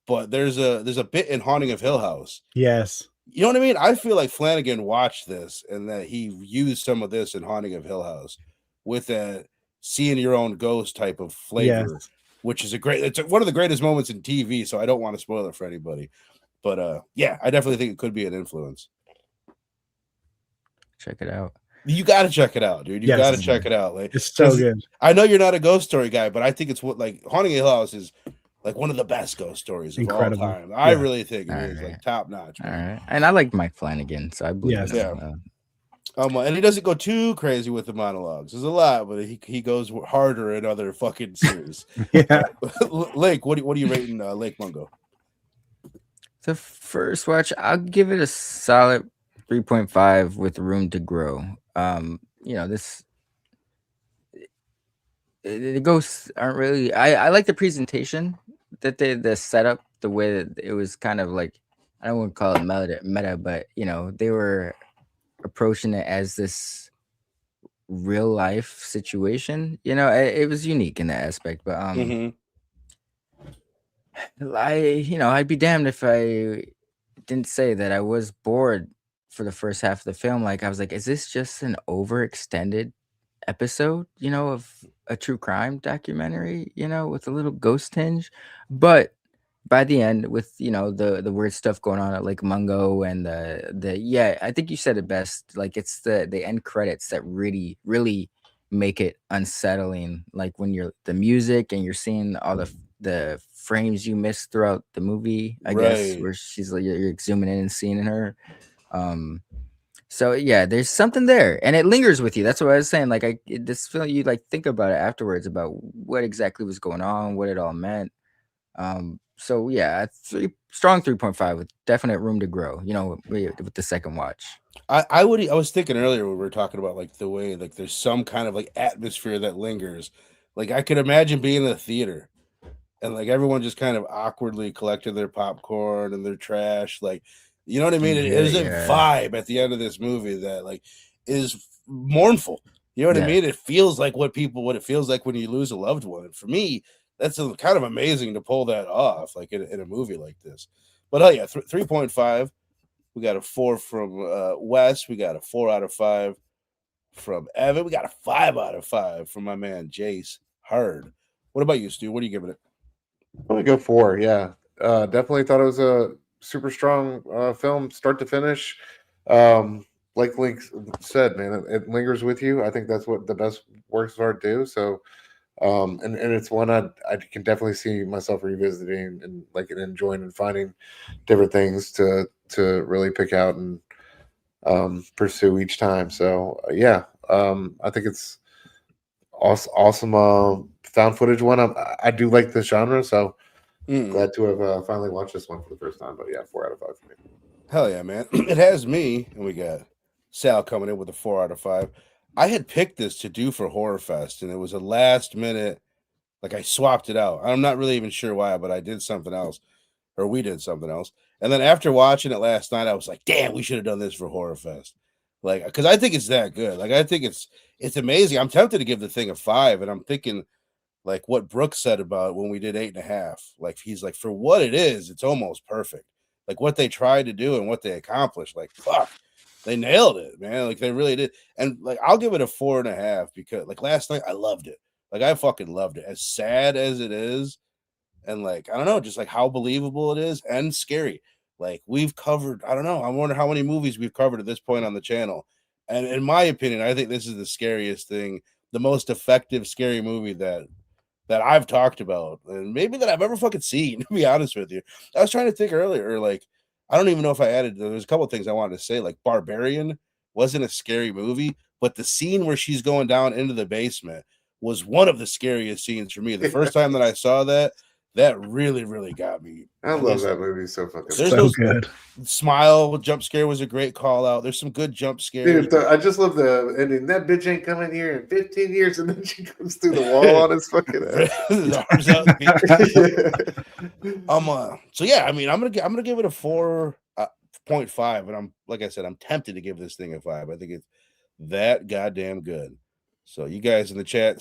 [SPEAKER 1] But there's a bit in Haunting of Hill House.
[SPEAKER 2] Yes.
[SPEAKER 1] You know what I mean? I feel like Flanagan watched this and that he used some of this in Haunting of Hill House with that seeing your own ghost type of flavor,
[SPEAKER 2] Yes.
[SPEAKER 1] which is it's one of the greatest moments in TV. So I don't want to spoil it for anybody. But yeah, I definitely think it could be an influence.
[SPEAKER 3] Check it out.
[SPEAKER 1] You got to check it out, dude. You
[SPEAKER 2] Yes.
[SPEAKER 1] got to check it out. Like,
[SPEAKER 2] It's so good.
[SPEAKER 1] I know you're not a ghost story guy, but I think it's what like Haunting of Hill House is like one of the best ghost stories of all time. I really think it is like top notch.
[SPEAKER 3] All right, and I like Mike Flanagan, so I believe
[SPEAKER 2] Yes.
[SPEAKER 3] him.
[SPEAKER 1] And he doesn't go too crazy with the monologues. There's a lot, but he goes harder in other fucking series.
[SPEAKER 2] Yeah.
[SPEAKER 1] Lake, what are you rating Lake Mungo?
[SPEAKER 3] The first watch, I'll give it a solid 3.5 with room to grow. This the ghosts aren't really. I like the presentation that the setup, the way that it was kind of like, I don't want to call it meta, but they were approaching it as this real life situation. It was unique in that aspect, but I'd be damned if I didn't say that I was bored for the first half of the film. Like, I was like, is this just an overextended episode, of a true crime documentary, with a little ghost tinge? But by the end, with the weird stuff going on at Lake Mungo and I think you said it best. Like, it's the end credits that really, really make it unsettling. Like when you're the music and you're seeing all the frames you missed throughout the movie, I guess, where she's like, you're zooming in and seeing her. So yeah, there's something there, and it lingers with you. That's what I was saying. Like, this feeling, you like think about it afterwards about what exactly was going on, what it all meant. So yeah, strong 3.5 with definite room to grow. With the second watch.
[SPEAKER 1] I was thinking earlier when we were talking about like the way like there's some kind of like atmosphere that lingers. Like I could imagine being in a theater and like everyone just kind of awkwardly collected their popcorn and their trash. Like You know what I mean? There's a vibe at the end of this movie that like is mournful. You know what I mean? It feels like what it feels like when you lose a loved one. And for me, that's kind of amazing to pull that off, like in a movie like this. But hell yeah, 3.5. We got a 4 from Wes. We got a 4 out of 5 from Evan. We got a 5 out of 5 from my man Jace Hard. What about you, Stu? What are you giving it?
[SPEAKER 4] I'm gonna go 4. Yeah, definitely thought it was a super strong film, start to finish. Like Link said, man, it lingers with you. I think that's what the best works of art do. So, and it's one I can definitely see myself revisiting and like enjoying and finding different things to really pick out and pursue each time. So yeah, I think it's awesome found footage one. I do like this genre, so glad to have finally watched this one for the first time. But yeah, 4 out of 5 for me.
[SPEAKER 1] Hell yeah, man. It has me, and we got Sal coming in with a 4 out of 5. I had picked this to do for Horror Fest, and it was a last minute, like I swapped it out. I'm not really even sure why, but I did something else, or we did something else. And then after watching it last night, I was like, damn, we should have done this for Horror Fest. Like, because I think it's that good. Like, I think it's amazing. I'm tempted to give the thing a 5, and I'm thinking like what Brooks said about when we did 8.5. Like, he's like, for what it is, it's almost perfect. Like what they tried to do and what they accomplished. Like, fuck, they nailed it, man. Like they really did. And like, I'll give it a 4.5 because like last night I loved it. Like I fucking loved it. As sad as it is, and like I don't know, just like how believable it is and scary. Like we've covered, I don't know, I wonder how many movies we've covered at this point on the channel. And in my opinion, I think this is the scariest thing, the most effective scary movie that I've talked about, and maybe that I've ever fucking seen, to be honest with you. I was trying to think earlier, like, I don't even know if I added, there's a couple of things I wanted to say, like Barbarian wasn't a scary movie, but the scene where she's going down into the basement was one of the scariest scenes for me. The first time that I saw that really, really got me.
[SPEAKER 4] I love that movie. So fucking
[SPEAKER 2] so good.
[SPEAKER 1] Smile jump scare was a great call out. There's some good jump scares.
[SPEAKER 4] Dude, I just love the ending. That bitch ain't coming here in 15 years, and then she comes through the wall on his fucking
[SPEAKER 1] ass. So yeah, I mean, I'm gonna give it a 4.5, and I'm like I said, I'm tempted to give this thing a 5. I think it's that goddamn good. So you guys in the chat,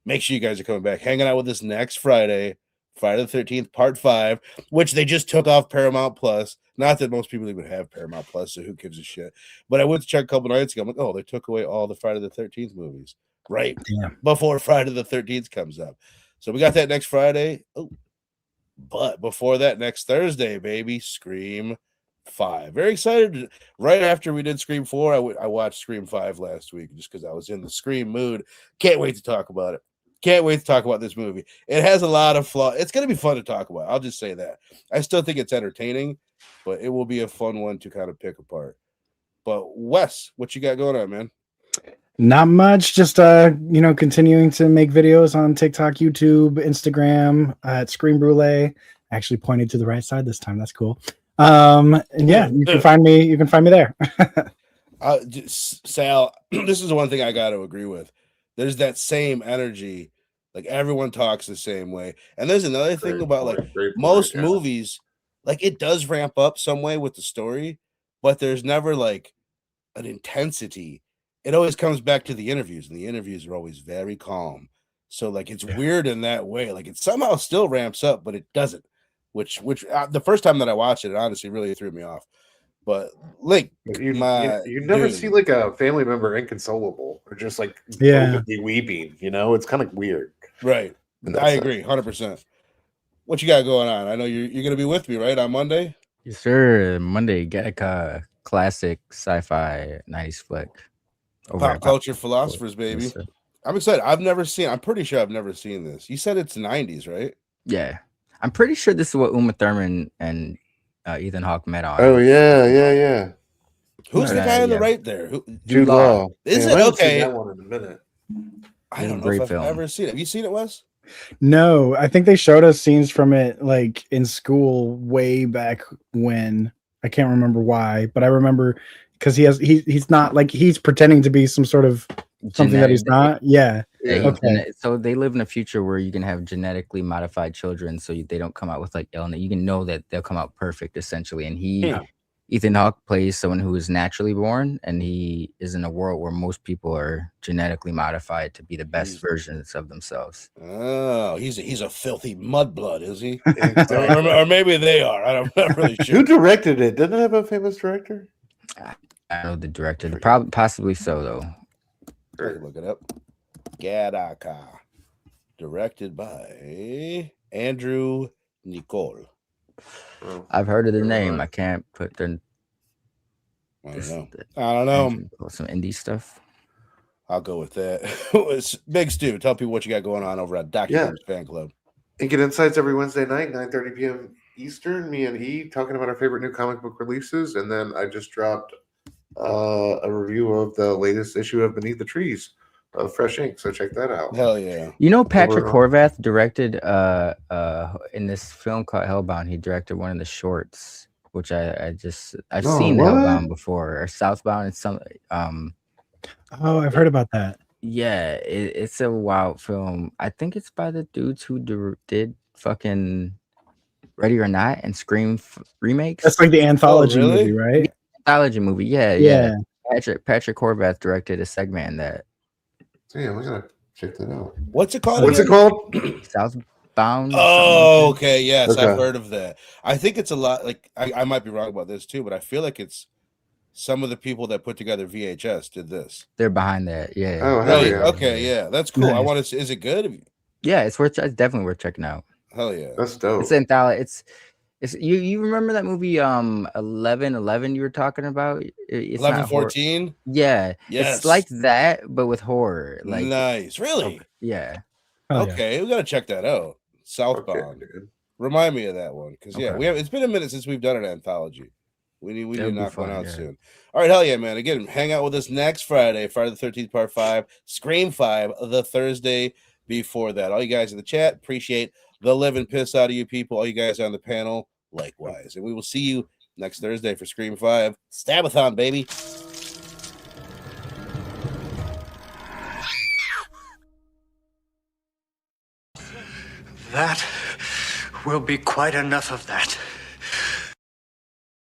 [SPEAKER 1] make sure you guys are coming back, hanging out with us next Friday the 13th, part 5, which they just took off Paramount Plus. Not that most people even have Paramount Plus, so who gives a shit? But I went to check a couple nights ago. I'm like, oh, they took away all the Friday the 13th movies right before Friday the 13th comes up. So we got that next Friday. Oh, but before that, next Thursday, baby, Scream 5. Very excited. Right after we did Scream 4, I watched Scream 5 last week just because I was in the Scream mood. Can't wait to talk about it. Can't wait to talk about this movie. It has a lot of flaws. It's going to be fun to talk about. I'll just say that. I still think it's entertaining, but it will be a fun one to kind of pick apart. But Wes, what you got going on, man?
[SPEAKER 2] Not much. Just continuing to make videos on TikTok, YouTube, Instagram, at Scream Brulee. I actually pointed to the right side this time. That's cool. And yeah, you can find me. You can find me there.
[SPEAKER 1] Sal, this is the one thing I got to agree with. There's that same energy, like everyone talks the same way. And there's another thing about like most movies, like it does ramp up some way with the story, but there's never like an intensity. It always comes back to the interviews, and the interviews are always very calm. So like it's weird in that way. Like it somehow still ramps up, but it doesn't. Which the first time that I watched it, honestly really threw me off. But Link,
[SPEAKER 4] you never see like a family member inconsolable or just like openly weeping. You know, it's kind of weird.
[SPEAKER 1] Right. I agree, 100%. What you got going on? I know you're gonna be with me, right, on Monday?
[SPEAKER 3] Yes, sir. Monday, Gattaca, classic sci-fi 90s flick.
[SPEAKER 1] Pop culture philosophers, baby. Yes, I'm excited. I'm pretty sure I've never seen this. You said it's 90s, right?
[SPEAKER 3] Yeah. I'm pretty sure this is what Uma Thurman and Ethan Hawke met on.
[SPEAKER 4] Oh yeah.
[SPEAKER 1] Who's the guy on the right there?
[SPEAKER 4] Jude Law.
[SPEAKER 1] Is it okay?
[SPEAKER 4] That one in a minute.
[SPEAKER 1] I don't know if I've ever seen it. Have you seen it, Wes?
[SPEAKER 2] No, I think they showed us scenes from it like in school way back when. I can't remember why, but I remember because he's not like he's pretending to be some sort of something that he's not. Yeah.
[SPEAKER 3] Okay. So they live in a future where you can have genetically modified children, so they don't come out with like illness. You can know that they'll come out perfect, essentially. And Ethan Hawke plays someone who is naturally born, and he is in a world where most people are genetically modified to be the best versions of themselves.
[SPEAKER 1] Oh, he's a filthy mudblood, is he? or maybe they are. I'm not really sure.
[SPEAKER 4] Who directed it? Doesn't it have a famous director?
[SPEAKER 3] I know the director. Possibly so, though.
[SPEAKER 1] Look it up. Gattaca, directed by Andrew Nicole.
[SPEAKER 3] I've heard of the name. I can't put the.
[SPEAKER 1] I don't know.
[SPEAKER 3] Some indie stuff.
[SPEAKER 1] I'll go with that. Big Stu, tell people what you got going on over at Documents Fan Club.
[SPEAKER 4] And get insights every Wednesday night, 9:30 p.m. Eastern. Me and E talking about our favorite new comic book releases, and then I just dropped a review of the latest issue of Beneath the Trees of Fresh Ink. So check that out.
[SPEAKER 1] Hell yeah!
[SPEAKER 3] You know, Patrick Horvath directed in this film called Hellbound. He directed one of the shorts, which I've seen Hellbound before, or Southbound. It's some
[SPEAKER 2] Oh, I've heard about that.
[SPEAKER 3] Yeah, it's a wild film. I think it's by the dudes who did fucking Ready or Not and Scream remakes.
[SPEAKER 2] That's like the anthology movie, right?
[SPEAKER 3] Anthology movie, yeah. Patrick Horvath directed a segment in that.
[SPEAKER 4] Damn, we gotta check that out.
[SPEAKER 1] What's it called?
[SPEAKER 4] What's it called?
[SPEAKER 3] Southbound.
[SPEAKER 1] Oh, okay. Yes, okay. I've heard of that. I think it's a lot. Like I might be wrong about this too, but I feel like it's some of the people that put together VHS did this.
[SPEAKER 3] They're behind that. Yeah.
[SPEAKER 4] Oh, hell yeah.
[SPEAKER 1] Okay, yeah, that's cool. Nice. I want to. Is it good?
[SPEAKER 3] Yeah, it's definitely worth checking out.
[SPEAKER 1] Hell yeah,
[SPEAKER 4] that's dope.
[SPEAKER 3] It's anthology. It's you remember that movie 11:11 you were talking about?
[SPEAKER 1] 11:14.
[SPEAKER 3] Yeah,
[SPEAKER 1] yes.
[SPEAKER 3] It's like that, but with horror. Like
[SPEAKER 1] nice, really.
[SPEAKER 3] Yeah.
[SPEAKER 1] Okay, we gotta check that out. Southbound. Okay, remind me of that one because it's been a minute since we've done an anthology. We need to knock one out soon. All right, hell yeah, man. Again, hang out with us next Friday the 13th, part 5, Scream 5, the Thursday before that. All you guys in the chat, appreciate the living piss out of you people. All you guys on the panel, likewise. And we will see you next Thursday for Scream 5. Stabathon, baby.
[SPEAKER 5] That will be quite enough of that.